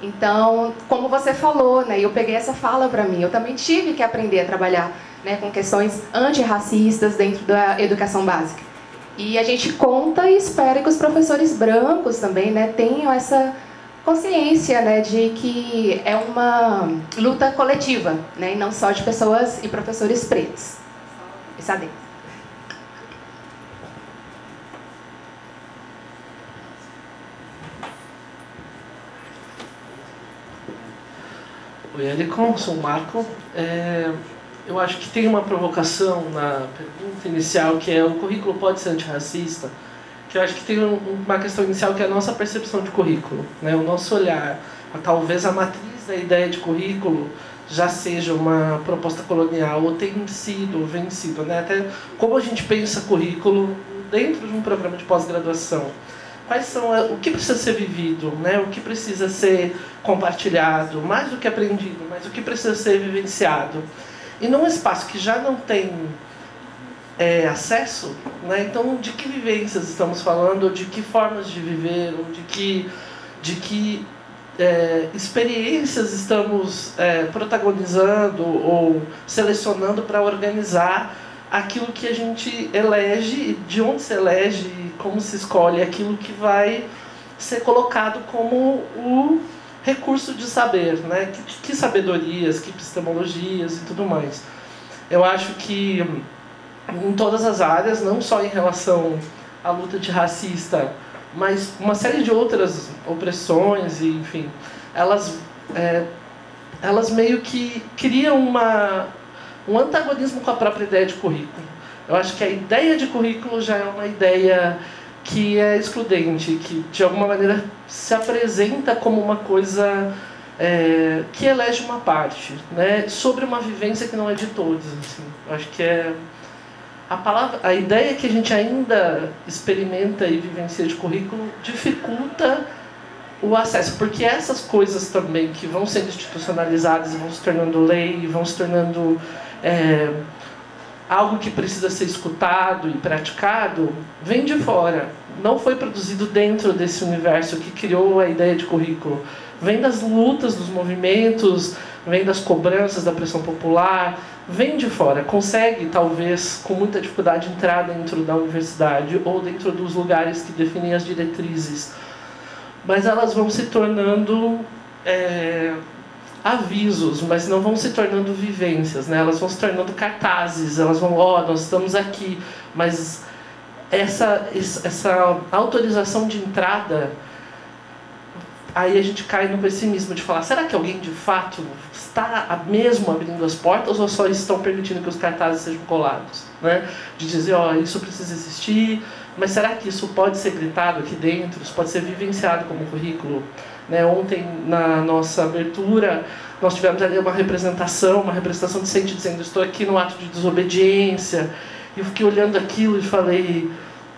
Então, como você falou, né, eu peguei essa fala para mim, eu também tive que aprender a trabalhar, né, com questões antirracistas dentro da educação básica. E a gente conta e espera que os professores brancos também, né, tenham essa consciência, né, de que é uma luta coletiva, né, e não só de pessoas e professores pretos. Isso é dentro. Oi, Érico, sou o Marco. Eu acho que tem uma provocação na pergunta inicial, que é: o currículo pode ser antirracista? Que eu acho que tem uma questão inicial, que é a nossa percepção de currículo, né? O nosso olhar. Talvez a matriz da ideia de currículo já seja uma proposta colonial, ou tem sido, ou vem sido, né? Até como a gente pensa currículo dentro de um programa de pós-graduação. Quais são o que precisa ser vivido, né? O que precisa ser compartilhado, mais do que aprendido, mas o que precisa ser vivenciado. E num espaço que já não tem acesso, né? Então de que vivências estamos falando, ou de que formas de viver, ou de que experiências estamos protagonizando ou selecionando para organizar aquilo que a gente elege, de onde se elege, como se escolhe, aquilo que vai ser colocado como o recurso de saber, né? Que sabedorias, que epistemologias e tudo mais. Eu acho que em todas as áreas, não só em relação à luta antirracista, mas uma série de outras opressões, e, enfim, elas meio que criam um antagonismo com a própria ideia de currículo. Eu acho que a ideia de currículo já é uma ideia que é excludente, que de alguma maneira se apresenta como uma coisa que elege uma parte, né, sobre uma vivência que não é de todos. Assim. Eu acho que a ideia que a gente ainda experimenta e vivencia de currículo dificulta o acesso, porque essas coisas também que vão sendo institucionalizadas e vão se tornando lei, vão se tornando algo que precisa ser escutado e praticado, vem de fora. Não foi produzido dentro desse universo que criou a ideia de currículo. Vem das lutas, dos movimentos, vem das cobranças, da pressão popular, vem de fora. Consegue, talvez, com muita dificuldade, entrar dentro da universidade ou dentro dos lugares que definem as diretrizes. Mas elas vão se tornando avisos, mas não vão se tornando vivências, né? Elas vão se tornando cartazes, elas vão, nós estamos aqui, mas essa autorização de entrada, aí a gente cai no pessimismo de falar, será que alguém de fato está mesmo abrindo as portas ou só estão permitindo que os cartazes sejam colados, né? De dizer, isso precisa existir, mas será que isso pode ser gritado aqui dentro, isso pode ser vivenciado como currículo? Né, ontem, na nossa abertura, nós tivemos ali uma representação decente dizendo, estou aqui no ato de desobediência. E eu fiquei olhando aquilo e falei,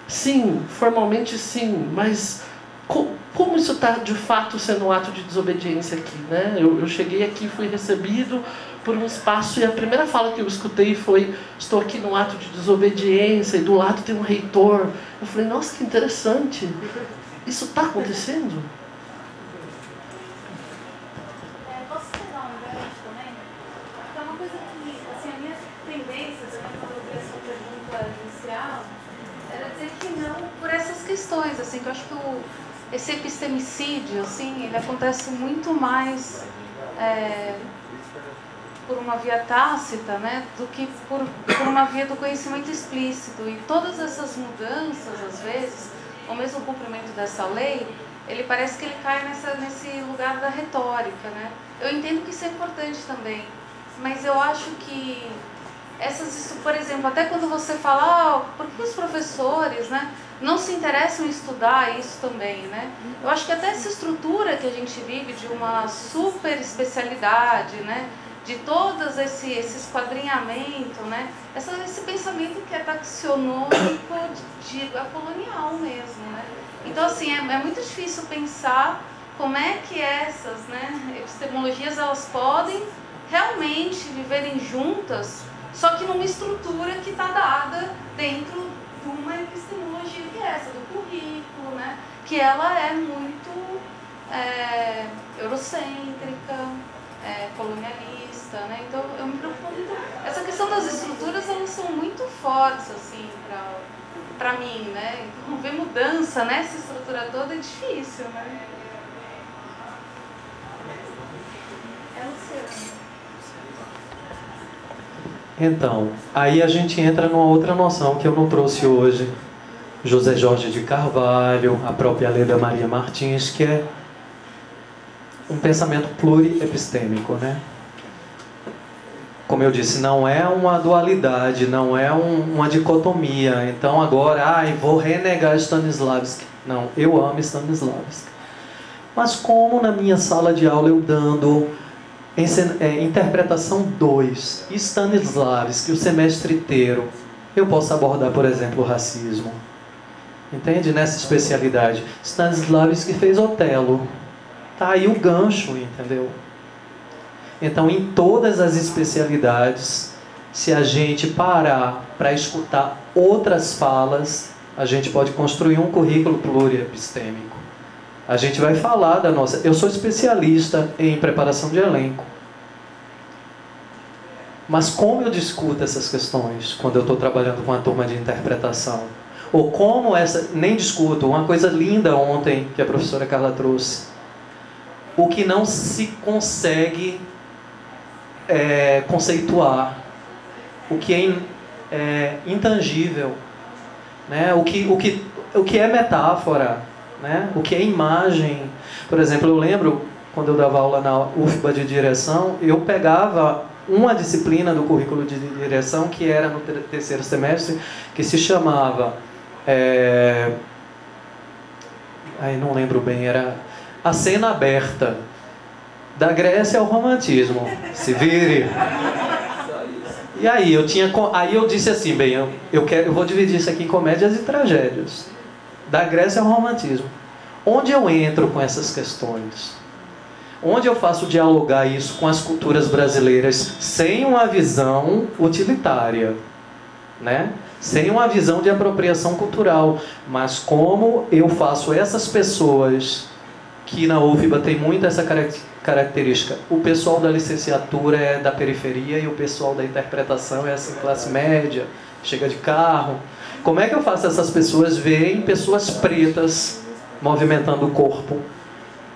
sim, formalmente sim, mas como isso está de fato sendo um ato de desobediência aqui? Né? Eu cheguei aqui, fui recebido por um espaço e a primeira fala que eu escutei foi, estou aqui no ato de desobediência e do lado tem um reitor. Eu falei, nossa, que interessante, isso está acontecendo? Questões, assim, que eu acho que esse epistemicídio, assim, ele acontece muito mais por uma via tácita, né, do que por uma via do conhecimento explícito. E todas essas mudanças, às vezes, ou mesmo o cumprimento dessa lei, ele parece que ele cai nesse lugar da retórica, né? Eu entendo que isso é importante também, mas eu acho que por exemplo, até quando você fala, por que os professores, né, não se interessam em estudar isso também, né? Eu acho que até essa estrutura que a gente vive de uma super especialidade, né, de todos esse esquadrinhamento, né, esse pensamento que é taxonômico colonial mesmo, né? Então, assim, é muito difícil pensar como é que essas, né, epistemologias elas podem realmente viverem juntas, só que numa estrutura que está dada dentro de uma epistemologia que é essa, do currículo, né? Que ela é muito eurocêntrica, colonialista, né? Então eu me preocupo muito. Essa questão das estruturas, elas são muito fortes, assim, para mim, né? Então ver mudança nessa estrutura toda é difícil, né? Então, aí a gente entra numa outra noção que eu não trouxe hoje. José Jorge de Carvalho, a própria Leda Maria Martins, que é um pensamento pluriepistêmico, né? Como eu disse, não é uma dualidade, não é uma dicotomia. Então agora, vou renegar Stanislavski. Não, eu amo Stanislavski. Mas como na minha sala de aula eu dando interpretação 2, Stanislavski, o semestre inteiro, eu posso abordar, por exemplo, o racismo. Entende? Nessa especialidade. Stanislavski fez Otelo. Tá aí o gancho, entendeu? Então, em todas as especialidades, se a gente parar para escutar outras falas, a gente pode construir um currículo pluriepistêmico. A gente vai falar da nossa... Eu sou especialista em preparação de elenco. Mas como eu discuto essas questões quando eu estou trabalhando com a turma de interpretação? Ou como essa... Nem discuto. Uma coisa linda ontem que a professora Carla trouxe. O que não se consegue conceituar. O que é intangível. Né? O que é metáfora. Né? O que é imagem. Por exemplo, eu lembro, quando eu dava aula na UFBA de direção, eu pegava uma disciplina do currículo de direção que era no terceiro semestre, que se chamava... não lembro bem, era A Cena Aberta, da Grécia ao Romantismo. Se vire. E aí eu disse assim, bem, eu vou dividir isso aqui em comédias e tragédias. Da Grécia ao Romantismo. Onde eu entro com essas questões? Onde eu faço dialogar isso com as culturas brasileiras sem uma visão utilitária, né? Sem uma visão de apropriação cultural, mas como eu faço essas pessoas, que na UFBA tem muito essa característica, o pessoal da licenciatura é da periferia e o pessoal da interpretação é assim, classe média, chega de carro. Como é que eu faço essas pessoas verem pessoas pretas movimentando o corpo,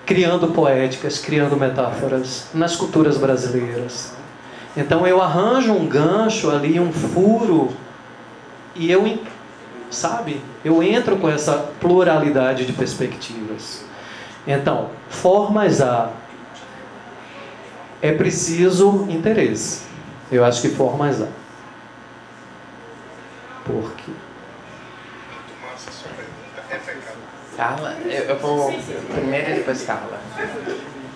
criando poéticas, criando metáforas nas culturas brasileiras? Então eu arranjo um gancho ali, um furo, e eu entro com essa pluralidade de perspectivas. Então, formas é preciso interesse. Eu acho que formas Por quê? Carla, eu vou primeiro e depois Carla.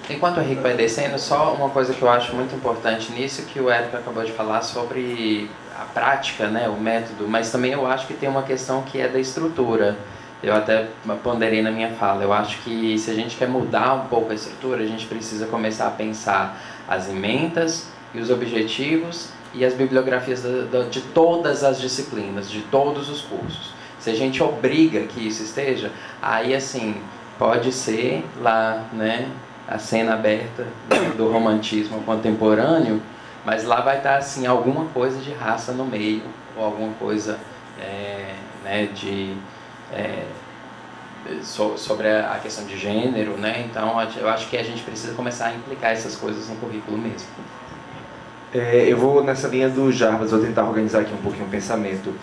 Enquanto o Henrique vai descendo, só uma coisa que eu acho muito importante nisso, que o Érico acabou de falar sobre a prática, né, o método, mas também eu acho que tem uma questão que é da estrutura. Eu até ponderei na minha fala. Eu acho que se a gente quer mudar um pouco a estrutura, a gente precisa começar a pensar as emendas e os objetivos e as bibliografias de todas as disciplinas, de todos os cursos. Se a gente obriga que isso esteja, aí assim, pode ser lá, né, a cena aberta do romantismo contemporâneo, mas lá vai estar assim, alguma coisa de raça no meio, ou alguma coisa né, sobre a questão de gênero, né? Então eu acho que a gente precisa começar a implicar essas coisas no currículo mesmo. Eu vou nessa linha do Jarbas, vou tentar organizar aqui um pouquinho o pensamento.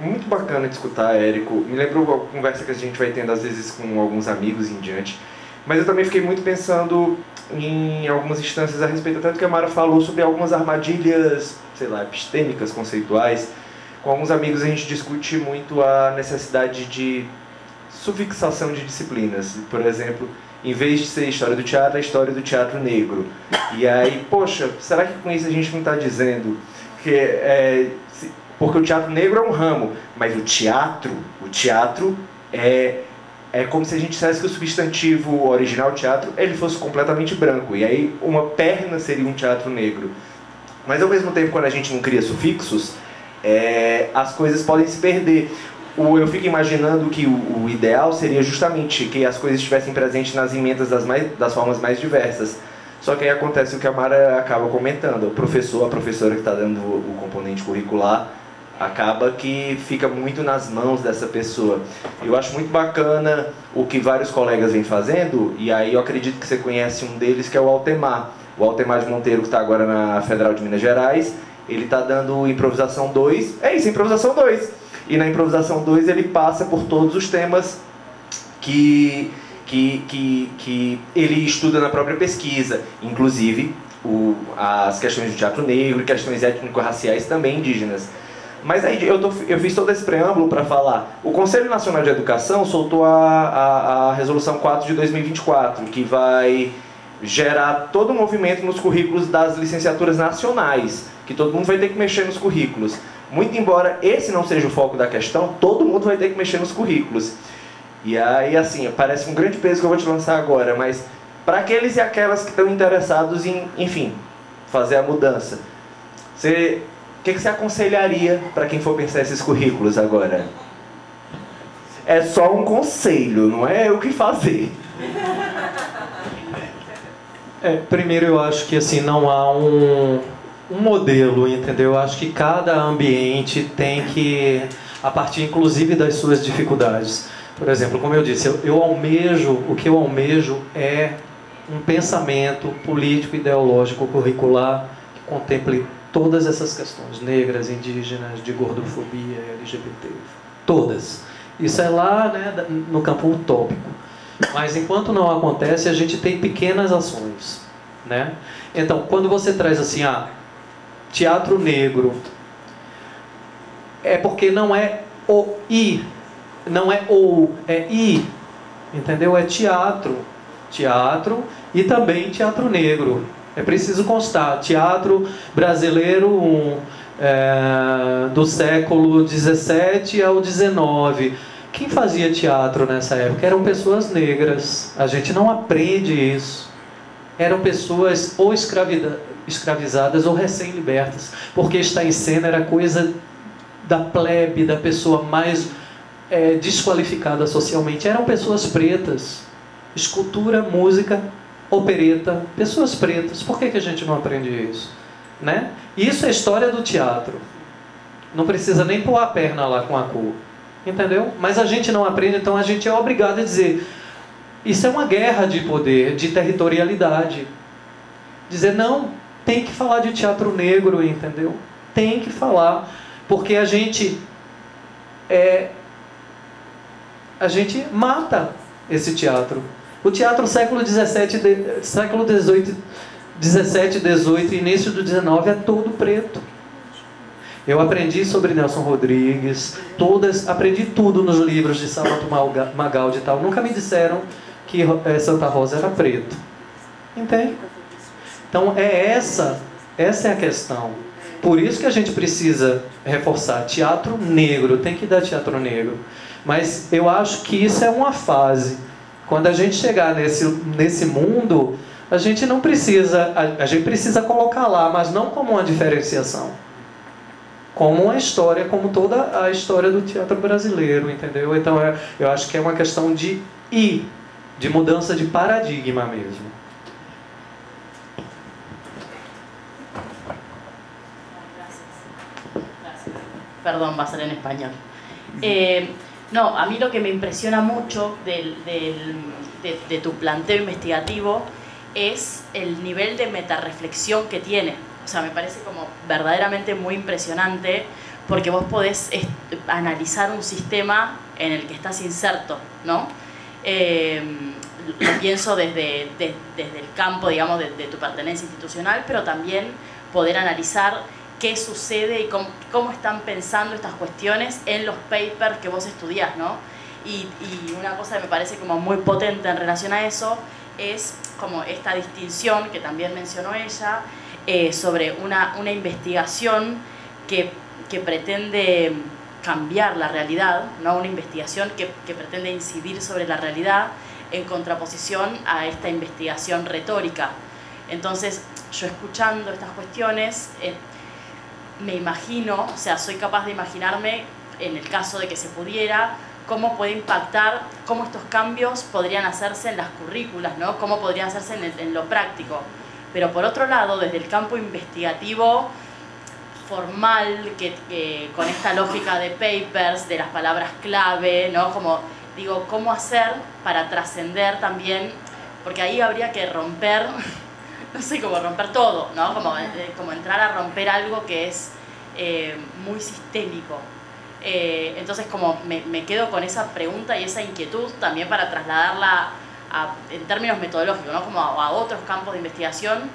Muito bacana de escutar, Érico. Me lembrou a conversa que a gente vai tendo às vezes com alguns amigos em diante. Mas eu também fiquei muito pensando em algumas instâncias a respeito, tanto que a Mara falou sobre algumas armadilhas, sei lá, epistêmicas, conceituais. Com alguns amigos a gente discute muito a necessidade de sufixação de disciplinas. Por exemplo, em vez de ser história do teatro, é história do teatro negro. E aí, poxa, será que com isso a gente não está dizendo que porque o teatro negro é um ramo, mas o teatro é como se a gente dissesse que o substantivo original teatro ele fosse completamente branco, e aí uma perna seria um teatro negro. Mas ao mesmo tempo, quando a gente não cria sufixos, as coisas podem se perder. Eu fico imaginando que o ideal seria justamente que as coisas estivessem presentes nas emendas das formas mais diversas. Só que aí acontece o que a Mara acaba comentando. O professor, a professora que está dando o componente curricular, acaba que fica muito nas mãos dessa pessoa. Eu acho muito bacana o que vários colegas vêm fazendo, e aí eu acredito que você conhece um deles, que é o Altemar. O Altemar de Monteiro, que está agora na Federal de Minas Gerais, ele está dando improvisação 2. É isso, improvisação 2. E na improvisação 2 ele passa por todos os temas que ele estuda na própria pesquisa, inclusive as questões do teatro negro, questões étnico-raciais também indígenas. Mas aí eu fiz todo esse preâmbulo para falar. O Conselho Nacional de Educação soltou a Resolução 4 de 2024, que vai gerar todo um movimento nos currículos das licenciaturas nacionais, que todo mundo vai ter que mexer nos currículos. Muito embora esse não seja o foco da questão, todo mundo vai ter que mexer nos currículos. E aí, assim, parece um grande peso que eu vou te lançar agora, mas para aqueles e aquelas que estão interessados em, enfim, fazer a mudança, o que você aconselharia para quem for pensar esses currículos agora? É só um conselho, não é o que fazer. Primeiro eu acho que assim, não há um modelo, entendeu? Eu acho que cada ambiente tem que a partir inclusive das suas dificuldades. Por exemplo, como eu disse, o que eu almejo é um pensamento político, ideológico, curricular que contemple todas essas questões, negras, indígenas, de gordofobia, LGBT, todas. Isso é lá, né, no campo utópico. Mas enquanto não acontece, a gente tem pequenas ações, né? Então, quando você traz assim, teatro negro, é porque não é o I, não é ou, é I, entendeu? É teatro e também teatro negro. É preciso constar, teatro brasileiro do século XVII ao XIX. Quem fazia teatro nessa época eram pessoas negras. A gente não aprende isso. Eram pessoas ou escravizadas ou recém-libertas, porque estar em cena era coisa da plebe, da pessoa mais desqualificada socialmente. Eram pessoas pretas. Escultura, música, opereta, pessoas pretas. Por que a gente não aprende isso? Né? Isso é história do teatro. Não precisa nem pôr a perna lá com a cor. Entendeu? Mas a gente não aprende, então a gente é obrigado a dizer: isso é uma guerra de poder, de territorialidade. Dizer, não, tem que falar de teatro negro, entendeu? Tem que falar, porque a gente mata esse teatro. O teatro século XVII, século XVIII, início do XIX é todo preto. Eu aprendi sobre Nelson Rodrigues, aprendi tudo nos livros de Salvatore Magaldi e tal. Nunca me disseram que Santa Rosa era preto. Entende? Então essa é a questão. Por isso que a gente precisa reforçar teatro negro, tem que dar teatro negro. Mas eu acho que isso é uma fase. Quando a gente chegar nesse mundo, a gente não precisa, a gente precisa colocar lá, mas não como uma diferenciação. Como uma história, como toda a história do teatro brasileiro, entendeu? Então eu acho que é uma questão de mudança de paradigma mesmo. Perdón, va a ser en español. No, a mí lo que me impresiona mucho de tu planteo investigativo es el nivel de metarreflexión que tiene. O sea, me parece como verdaderamente muy impresionante, porque vos podés analizar un sistema en el que estás inserto, ¿no? Lo pienso desde el campo, digamos, de tu pertenencia institucional, pero también poder analizar qué sucede y cómo están pensando estas cuestiones en los papers que vos estudiás, ¿no? Y una cosa que me parece como muy potente en relación a eso es como esta distinción que también mencionó ella, sobre una investigación que pretende cambiar la realidad, ¿no? Una investigación que pretende incidir sobre la realidad en contraposición a esta investigación retórica. Entonces, yo escuchando estas cuestiones, me imagino, o sea, soy capaz de imaginarme, en el caso de que se pudiera, cómo puede impactar, cómo estos cambios podrían hacerse en las currículas, ¿no? Cómo podrían hacerse en lo práctico. Pero por otro lado, desde el campo investigativo formal, que con esta lógica de papers, de las palabras clave, ¿no? Como digo, cómo hacer para trascender también, porque ahí habría que romper, no sé, como romper todo, ¿no? Como entrar a romper algo que es muy sistémico. Entonces como me quedo con esa pregunta y esa inquietud también para trasladarla en términos metodológicos, ¿no? Como a otros campos de investigación.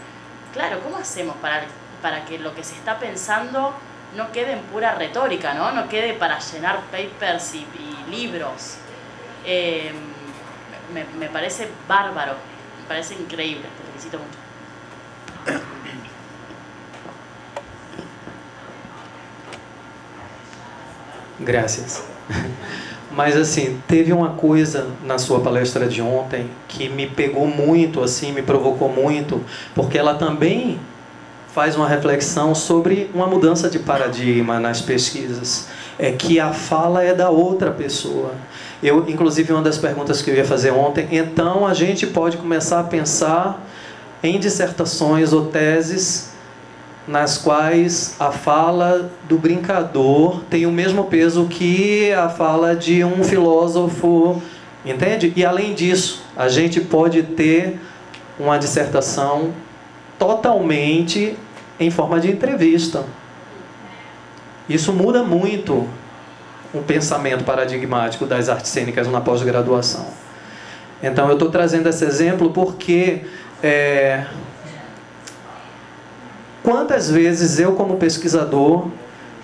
Claro, ¿cómo hacemos para que lo que se está pensando no quede en pura retórica, ¿no? No quede para llenar papers y libros? Me parece bárbaro, me parece increíble, te felicito mucho. Graças. Mas assim, teve uma coisa na sua palestra de ontem que me pegou muito, assim, me provocou muito, porque ela também faz uma reflexão sobre uma mudança de paradigma nas pesquisas. É que a fala é da outra pessoa. Inclusive, uma das perguntas que eu ia fazer ontem, então a gente pode começar a pensar em dissertações ou teses nas quais a fala do brincador tem o mesmo peso que a fala de um filósofo, entende? E além disso, a gente pode ter uma dissertação totalmente em forma de entrevista. Isso muda muito o pensamento paradigmático das artes cênicas na pós-graduação. Então eu estou trazendo esse exemplo porque quantas vezes eu, como pesquisador,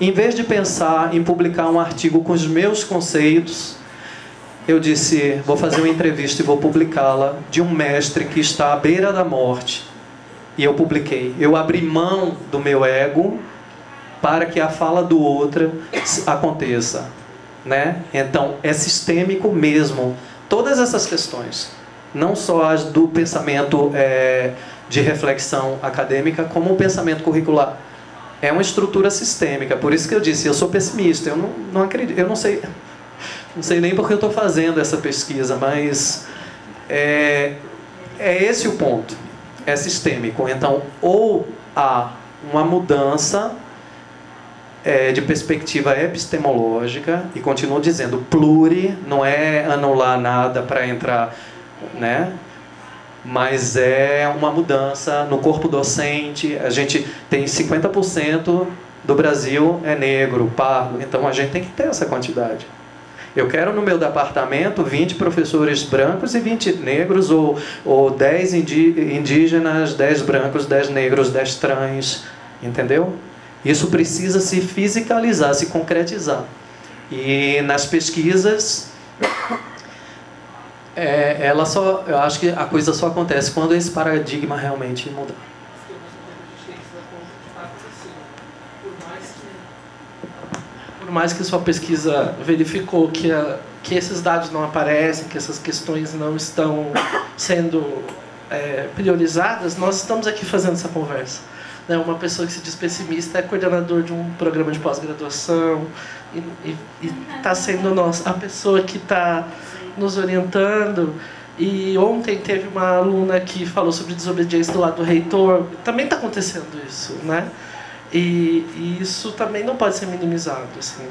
em vez de pensar em publicar um artigo com os meus conceitos, eu disse, vou fazer uma entrevista e vou publicá-la de um mestre que está à beira da morte. E eu publiquei. Eu abri mão do meu ego para que a fala do outro aconteça, né? Então, é sistêmico mesmo. Todas essas questões, não só as do pensamento de reflexão acadêmica, como o pensamento curricular. É uma estrutura sistêmica. Por isso que eu disse, eu sou pessimista. Eu não acredito, eu não sei nem porque eu estou fazendo essa pesquisa, mas é esse o ponto. É sistêmico. Então, ou há uma mudança de perspectiva epistemológica, e continuo dizendo, pluri não é anular nada para entrar, né? Mas é uma mudança no corpo docente. A gente tem 50% do Brasil é negro, pardo, então a gente tem que ter essa quantidade. Eu quero no meu departamento 20 professores brancos e 20 negros, ou 10 indígenas, 10 brancos, 10 negros, 10 trans, entendeu? Isso precisa se fisicalizar, se concretizar. E nas pesquisas, eu acho que a coisa só acontece quando esse paradigma realmente muda. Por mais que sua pesquisa verificou que esses dados não aparecem, que essas questões não estão sendo priorizadas, nós estamos aqui fazendo essa conversa. Uma pessoa que se diz pessimista é coordenador de um programa de pós-graduação e está sendo a pessoa que está nos orientando. E ontem teve uma aluna que falou sobre desobediência do lado do reitor. Também está acontecendo isso, né? E isso também não pode ser minimizado. Assim.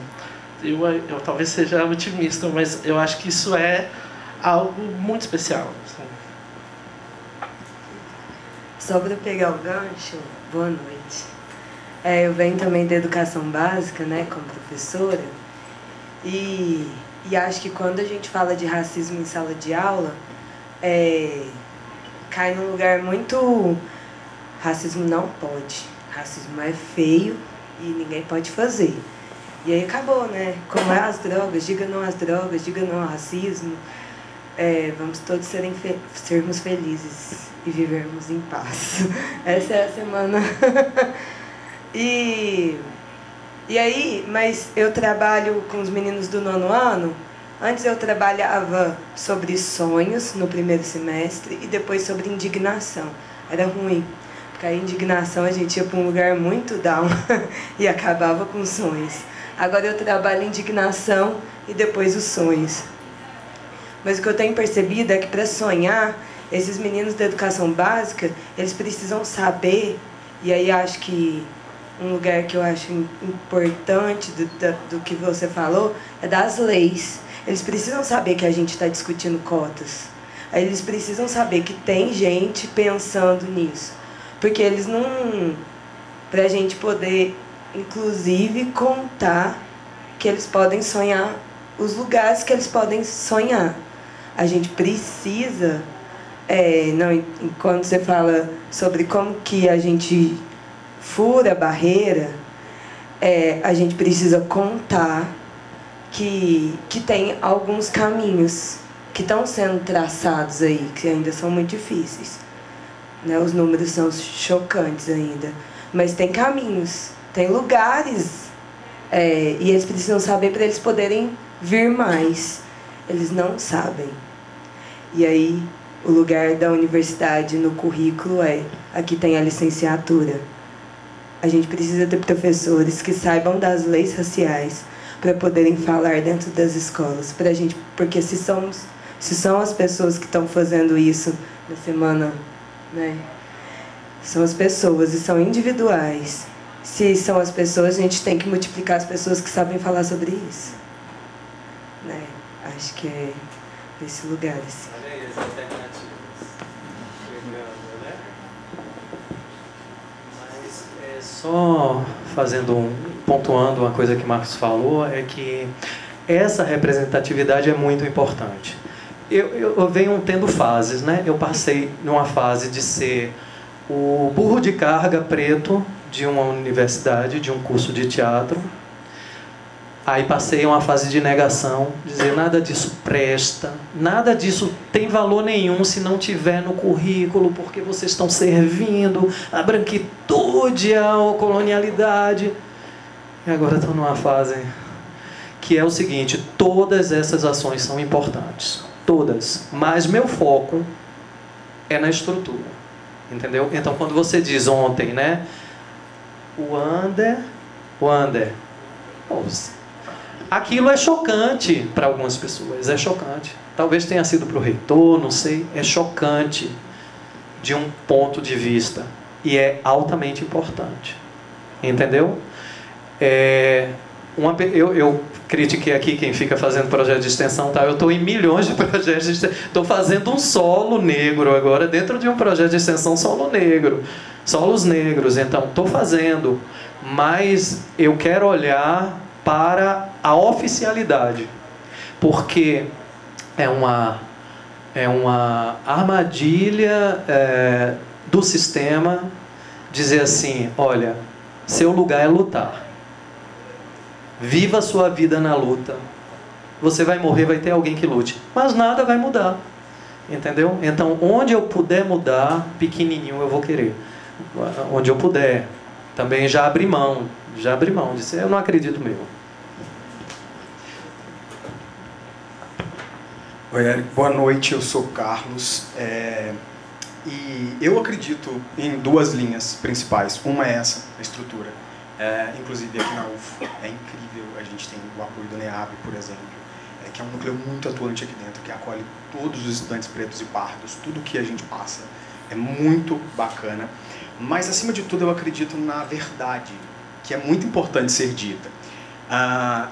Eu talvez seja otimista, mas eu acho que isso é algo muito especial. Assim. Só para pegar o gancho, boa noite. Eu venho também da educação básica, né, como professora, e acho que quando a gente fala de racismo em sala de aula, cai num lugar muito... Racismo não pode. Racismo é feio e ninguém pode fazer. E aí acabou, né? Como é as drogas, diga não às drogas, diga não ao racismo. Vamos todos sermos felizes e vivermos em paz. Essa é a semana. E aí, mas eu trabalho com os meninos do 9º ano. Antes eu trabalhava sobre sonhos no primeiro semestre e depois sobre indignação. Era ruim, porque a indignação a gente ia para um lugar muito down e acabava com os sonhos. Agora eu trabalho indignação e depois os sonhos. Mas o que eu tenho percebido é que para sonhar, esses meninos da educação básica, eles precisam saber, e aí acho que um lugar que eu acho importante do que você falou é das leis. Eles precisam saber que a gente está discutindo cotas. Eles precisam saber que tem gente pensando nisso. Porque eles não... Para a gente poder, inclusive, contar que eles podem sonhar, os lugares que eles podem sonhar. A gente precisa... quando você fala sobre como que a gente fura a barreira, a gente precisa contar que tem alguns caminhos que estão sendo traçados aí, que ainda são muito difíceis. Né? Os números são chocantes ainda. Mas tem caminhos, tem lugares, e eles precisam saber para eles poderem vir mais. Eles não sabem. E aí, o lugar da universidade no currículo aqui tem a licenciatura. A gente precisa ter professores que saibam das leis raciais para poderem falar dentro das escolas. Porque se são as pessoas que estão fazendo isso na semana, né? São as pessoas e são individuais. Se são as pessoas, a gente tem que multiplicar as pessoas que sabem falar sobre isso. Né? Acho que é nesse lugar. Assim. Olha aí as alternativas. Chegando, né? Mas só pontuando uma coisa que o Marcos falou, é que essa representatividade é muito importante. Eu venho tendo fases, né? Eu passei numa fase de ser o burro de carga preto de uma universidade, de um curso de teatro. Aí passei uma fase de negação, dizer nada disso presta, nada disso tem valor nenhum se não tiver no currículo, porque vocês estão servindo à branquitude, à colonialidade. E agora estou numa fase que é o seguinte: todas essas ações são importantes, todas, mas meu foco é na estrutura, entendeu? Então, quando você diz ontem, né, o Ander, aquilo é chocante para algumas pessoas, é chocante. Talvez tenha sido para o reitor, não sei, é chocante de um ponto de vista e é altamente importante, entendeu? Eu critiquei aqui quem fica fazendo projeto de extensão, tá? Eu estou em milhões de projetos de extensão. Estou fazendo um solo negro agora, dentro de um projeto de extensão solo negro. Solos negros, então estou fazendo. Mas eu quero olhar para a oficialidade. Porque é uma armadilha do sistema dizer assim: olha, seu lugar é lutar. Viva a sua vida na luta. Você vai morrer, vai ter alguém que lute. Mas nada vai mudar. Entendeu? Então, onde eu puder mudar, pequenininho eu vou querer. Onde eu puder. Também já abri mão. Disse, eu não acredito mesmo. Oi, Érico. Boa noite, eu sou Carlos. E eu acredito em duas linhas principais. Uma é essa, a estrutura. Inclusive aqui na UF é incrível, a gente tem o apoio do NEAB, por exemplo, que é um núcleo muito atuante aqui dentro, que acolhe todos os estudantes pretos e pardos, tudo que a gente passa. É muito bacana, mas acima de tudo eu acredito na verdade, que é muito importante ser dita.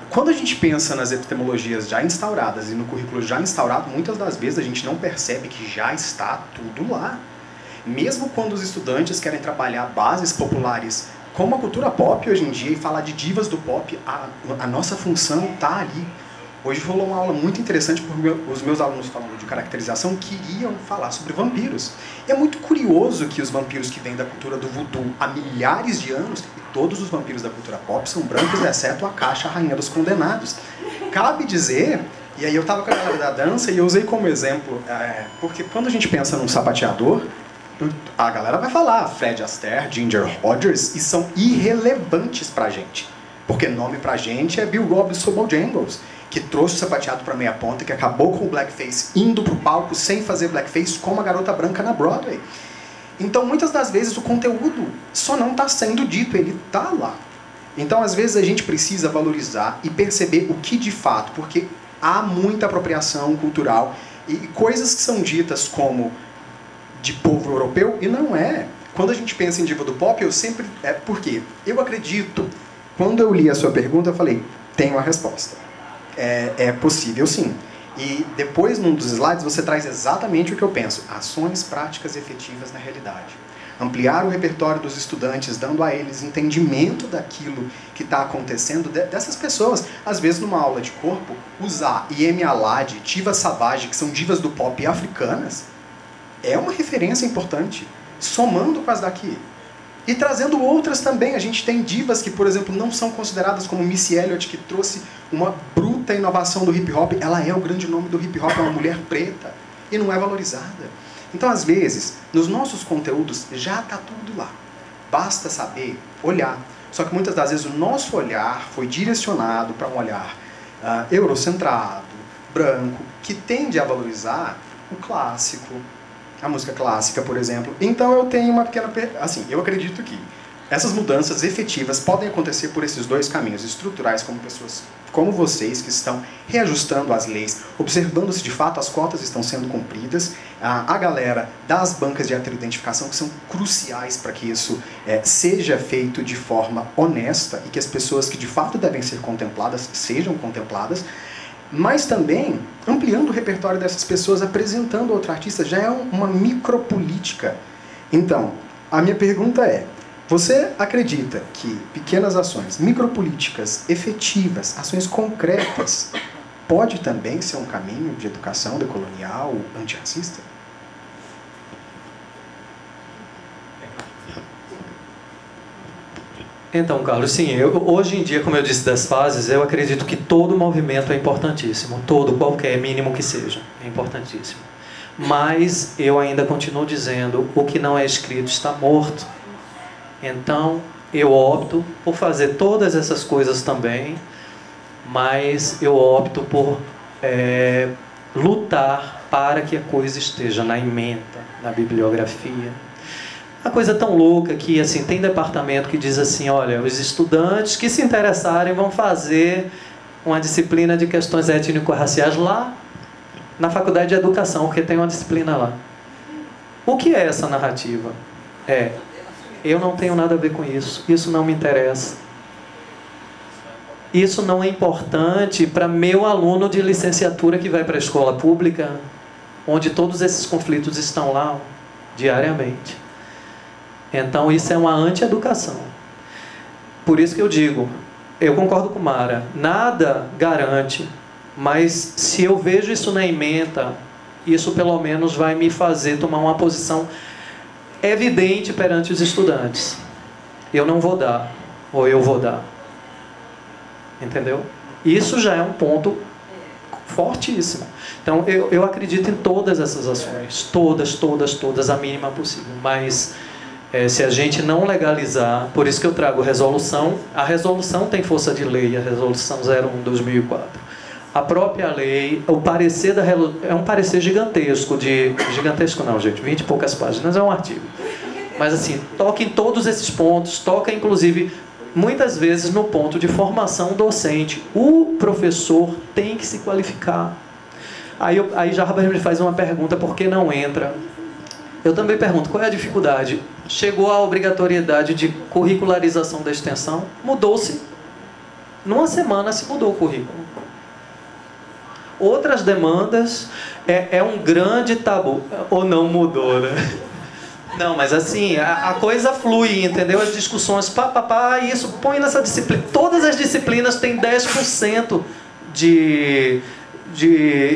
Quando a gente pensa nas epistemologias já instauradas e no currículo já instaurado, muitas das vezes a gente não percebe que já está tudo lá. Mesmo quando os estudantes querem trabalhar bases populares como a cultura pop hoje em dia e falar de divas do pop, a nossa função está ali. Hoje rolou uma aula muito interessante, porque os meus alunos falando de caracterização queriam falar sobre vampiros. É muito curioso que os vampiros que vêm da cultura do voodoo há milhares de anos, e todos os vampiros da cultura pop são brancos, exceto a Caixa, a Rainha dos Condenados. Cabe dizer, e aí eu estava com a galera da dança e eu usei como exemplo, porque quando a gente pensa num sapateador, a galera vai falar Fred Astaire, Ginger Rogers, e são irrelevantes pra gente. Porque nome pra gente é Bill Robbins Bojangles, que trouxe o sapateado pra meia ponta, que acabou com o blackface indo pro palco sem fazer blackface como a garota branca na Broadway. Então, muitas das vezes, o conteúdo só não está sendo dito, ele está lá. Então, às vezes, a gente precisa valorizar e perceber o que de fato, porque há muita apropriação cultural e coisas que são ditas como de povo europeu, e não é. Quando a gente pensa em diva do pop, eu sempre... Por quê? Eu acredito. Quando eu li a sua pergunta, eu falei, tenho a resposta. É possível, sim. E depois, num dos slides, você traz exatamente o que eu penso. Ações práticas e efetivas na realidade. Ampliar o repertório dos estudantes, dando a eles entendimento daquilo que está acontecendo, dessas pessoas. Às vezes, numa aula de corpo, usar Yemi Alade, Tiva Savage, que são divas do pop africanas, é uma referência importante, somando com as daqui. E trazendo outras também. A gente tem divas que, por exemplo, não são consideradas como Missy Elliott, que trouxe uma bruta inovação do hip hop. Ela é o grande nome do hip hop, é uma mulher preta, e não é valorizada. Então, às vezes, nos nossos conteúdos já está tudo lá. Basta saber olhar. Só que muitas das vezes o nosso olhar foi direcionado para um olhar eurocentrado, branco, que tende a valorizar o clássico, a música clássica, por exemplo. Então eu tenho uma pequena... Assim, eu acredito que Essas mudanças efetivas podem acontecer por esses dois caminhos, estruturais, como pessoas como vocês, que estão reajustando as leis, observando se de fato as cotas estão sendo cumpridas, a galera das bancas de heteroidentificação, que são cruciais para que isso seja feito de forma honesta e que as pessoas que de fato devem ser contempladas sejam contempladas, mas também ampliando o repertório dessas pessoas, apresentando outro artista, já é uma micropolítica. Então, a minha pergunta é, você acredita que pequenas ações, micropolíticas efetivas, ações concretas, pode também ser um caminho de educação decolonial, antirracista? Então, Carlos, sim, hoje em dia, como eu disse das fases, eu acredito que todo movimento é importantíssimo, todo, qualquer, mínimo que seja, é importantíssimo. Mas eu ainda continuo dizendo, o que não é escrito está morto. Então, eu opto por fazer todas essas coisas também, mas eu opto por lutar para que a coisa esteja na ementa, na bibliografia. Uma coisa tão louca que, assim, tem departamento que diz assim, olha, os estudantes que se interessarem vão fazer uma disciplina de questões étnico-raciais lá na Faculdade de Educação, porque tem uma disciplina lá. O que é essa narrativa? Eu não tenho nada a ver com isso. Isso não me interessa. Isso não é importante para meu aluno de licenciatura que vai para a escola pública, onde todos esses conflitos estão lá diariamente. Então, isso é uma anti-educação. Por isso que eu digo, eu concordo com Mara, nada garante, mas se eu vejo isso na ementa, isso pelo menos vai me fazer tomar uma posição evidente perante os estudantes. Eu não vou dar, ou eu vou dar. Entendeu? Isso já é um ponto fortíssimo. Então, eu acredito em todas essas ações. Todas, a mínima possível. Mas, se a gente não legalizar, por isso que eu trago resolução, a resolução tem força de lei, a resolução 01/2004. A própria lei, o parecer é um parecer gigantesco, gigantesco não, gente, 20 e poucas páginas, é um artigo. Mas assim, toca em todos esses pontos, toca inclusive, muitas vezes, no ponto de formação docente. O professor tem que se qualificar. Aí Jarbas me faz uma pergunta, por que não entra? Eu também pergunto, qual é a dificuldade? Chegou a obrigatoriedade de curricularização da extensão, mudou-se. Numa semana se mudou o currículo. Outras demandas, é um grande tabu. Ou não mudou, né? Não, mas assim, a coisa flui, entendeu? As discussões, isso, põe nessa disciplina. Todas as disciplinas têm 10% de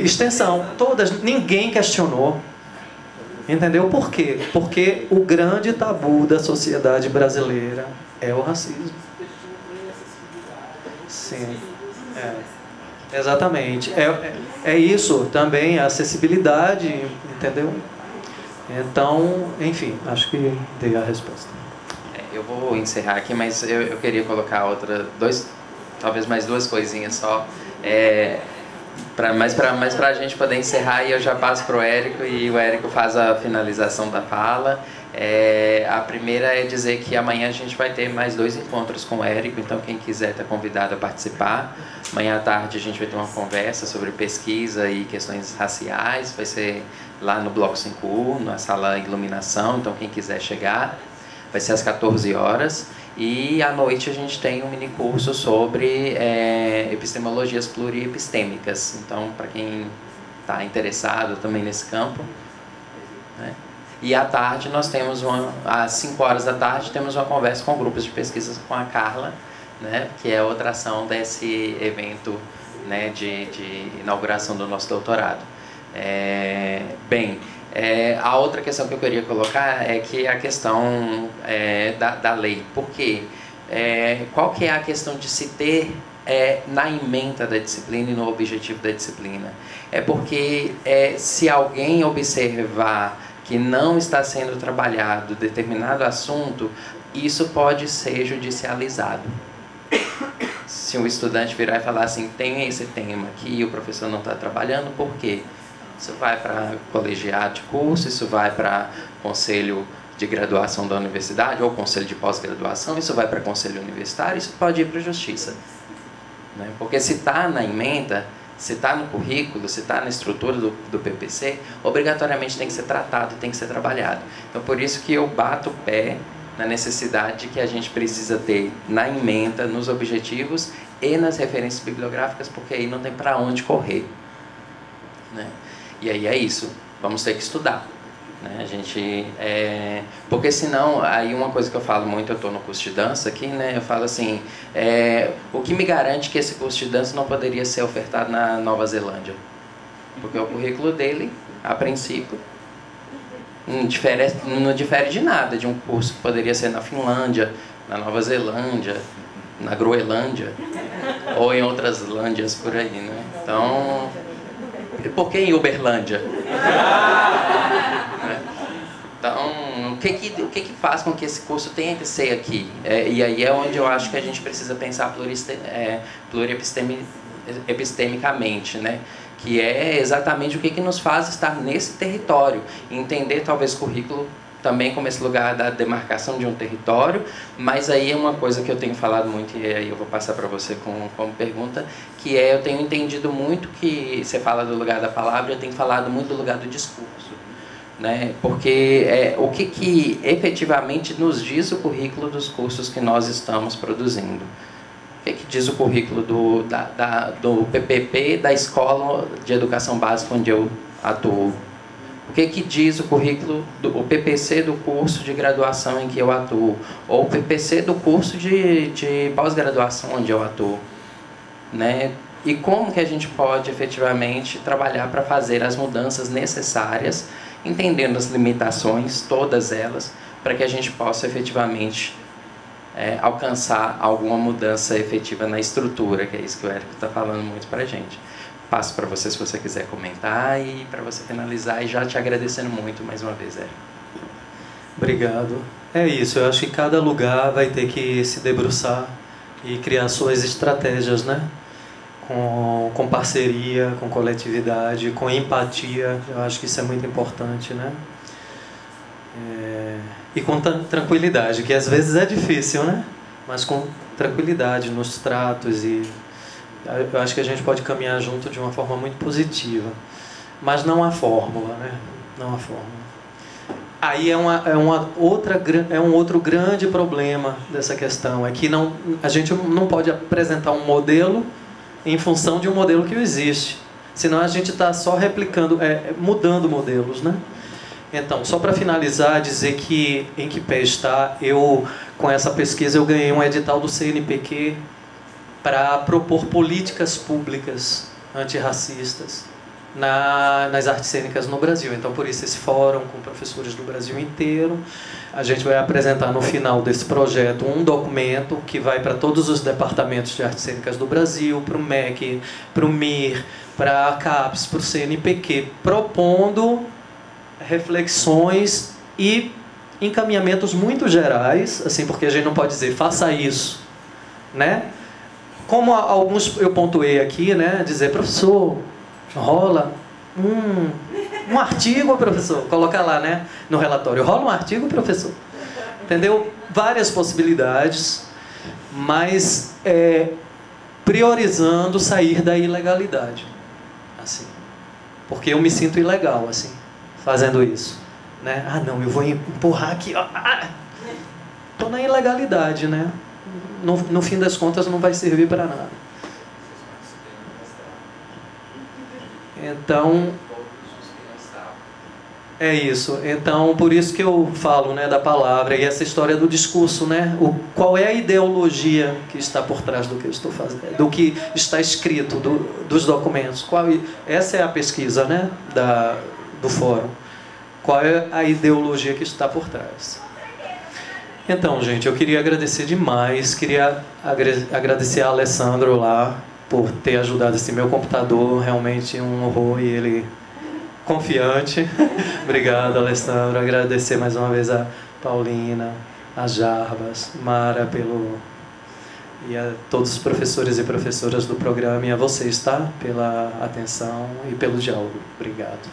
extensão. Todas, ninguém questionou. Entendeu? Por quê? Porque o grande tabu da sociedade brasileira é o racismo. Sim, exatamente. É isso também, a acessibilidade, entendeu? Então, enfim, acho que dei a resposta. Eu vou encerrar aqui, mas eu queria colocar talvez mais duas coisinhas só. Mas para a gente poder encerrar, e eu já passo para o Érico, e o Érico faz a finalização da fala. A primeira é dizer que amanhã a gente vai ter mais 2 encontros com o Érico, então quem quiser está convidado a participar. Amanhã à tarde a gente vai ter uma conversa sobre pesquisa e questões raciais, vai ser lá no Bloco 5U, na sala Iluminação, então quem quiser chegar, vai ser às 14 horas. E à noite a gente tem um mini curso sobre epistemologias pluriepistêmicas, então para quem está interessado também nesse campo, né? E à tarde nós temos às 5 horas da tarde, temos uma conversa com grupos de pesquisa com a Carla, né, que é outra ação desse evento, né, de inauguração do nosso doutorado. A outra questão que eu queria colocar é que a questão da lei. Por quê? Qual que é a questão de se ter na ementa da disciplina e no objetivo da disciplina? É porque se alguém observar que não está sendo trabalhado determinado assunto, isso pode ser judicializado. Se um estudante virar e falar assim, tem esse tema aqui e o professor não está trabalhando, por quê? Isso vai para colegiado de curso, isso vai para conselho de graduação da universidade, ou conselho de pós-graduação, isso vai para conselho universitário, isso pode ir para a justiça. Né? Porque se está na emenda, se está no currículo, se está na estrutura do PPC, obrigatoriamente tem que ser tratado e tem que ser trabalhado. Então, por isso que eu bato o pé na necessidade que a gente precisa ter na emenda, nos objetivos e nas referências bibliográficas, porque aí não tem para onde correr. Né? E aí é isso, vamos ter que estudar. Né? A gente, porque senão, aí uma coisa que eu falo muito, eu estou no curso de dança aqui, né? Eu falo assim, o que me garante que esse curso de dança não poderia ser ofertado na Nova Zelândia? Porque o currículo dele, a princípio, não difere de nada de um curso que poderia ser na Finlândia, na Nova Zelândia, na Groenlândia, ou em outras lândias por aí, né? Então, por que em Uberlândia? Então, o que faz com que esse curso tenha que ser aqui? E aí é onde eu acho que a gente precisa pensar pluriepistemicamente, né? Que é exatamente o que nos faz estar nesse território. Entender talvez o currículo também como esse lugar da demarcação de um território, mas aí é uma coisa que eu tenho falado muito, e aí eu vou passar para você como pergunta, que eu tenho entendido muito que você fala do lugar da palavra, eu tenho falado muito do lugar do discurso. Né? Porque o que efetivamente nos diz o currículo dos cursos que nós estamos produzindo? O que diz o currículo do PPP da Escola de Educação Básica onde eu atuo? O que diz o currículo do PPC do curso de graduação em que eu atuo? Ou o PPC do curso de pós-graduação onde eu atuo? Né? E como que a gente pode efetivamente trabalhar para fazer as mudanças necessárias, entendendo as limitações, todas elas, para que a gente possa efetivamente alcançar alguma mudança efetiva na estrutura, que é isso que o Érico está falando muito para a gente. Passo para você se você quiser comentar e para você finalizar, e já te agradecendo muito mais uma vez, Érico. Obrigado. É isso, eu acho que cada lugar vai ter que se debruçar e criar suas estratégias, né? Com parceria, com coletividade, com empatia, eu acho que isso é muito importante, né? E com tranquilidade, que às vezes é difícil, né? Mas com tranquilidade nos tratos, e eu acho que a gente pode caminhar junto de uma forma muito positiva. Mas não há fórmula, né? Não há fórmula. Aí é um outro grande problema dessa questão, é que a gente não pode apresentar um modelo em função de um modelo que existe. Senão a gente está só replicando, mudando modelos, né? Então, só para finalizar, dizer que em que pé está, com essa pesquisa eu ganhei um edital do CNPq para propor políticas públicas antirracistas nas artes cênicas no Brasil. Então, por isso esse fórum com professores do Brasil inteiro. A gente vai apresentar no final desse projeto um documento que vai para todos os departamentos de artes cênicas do Brasil, para o MEC, para o MIR, para a CAPES, para o CNPq, propondo reflexões e encaminhamentos muito gerais, assim, porque a gente não pode dizer faça isso, né? Como alguns eu pontuei aqui, né? Dizer, professor, rola um artigo, professor, coloca lá, né, no relatório, rola um artigo, professor, entendeu? Várias possibilidades, mas priorizando sair da ilegalidade, assim, porque eu me sinto ilegal, assim, fazendo isso, né? Ah, não, eu vou empurrar aqui, ó, tô na ilegalidade, né? No fim das contas não vai servir para nada. Então, é isso. Então, por isso que eu falo, né, da palavra e essa história do discurso, né? Qual é a ideologia que está por trás do que eu estou fazendo, do que está escrito, dos documentos? Essa é a pesquisa, né, do fórum. Qual é a ideologia que está por trás? Então, gente, eu queria agradecer demais. Queria agradecer a Alessandro lá por ter ajudado esse meu computador, realmente um horror, e ele confiante. Obrigado, Alessandro. Agradecer mais uma vez a Paulina, a Jarbas, Mara e a todos os professores e professoras do programa, e a vocês, tá? Pela atenção e pelo diálogo. Obrigado.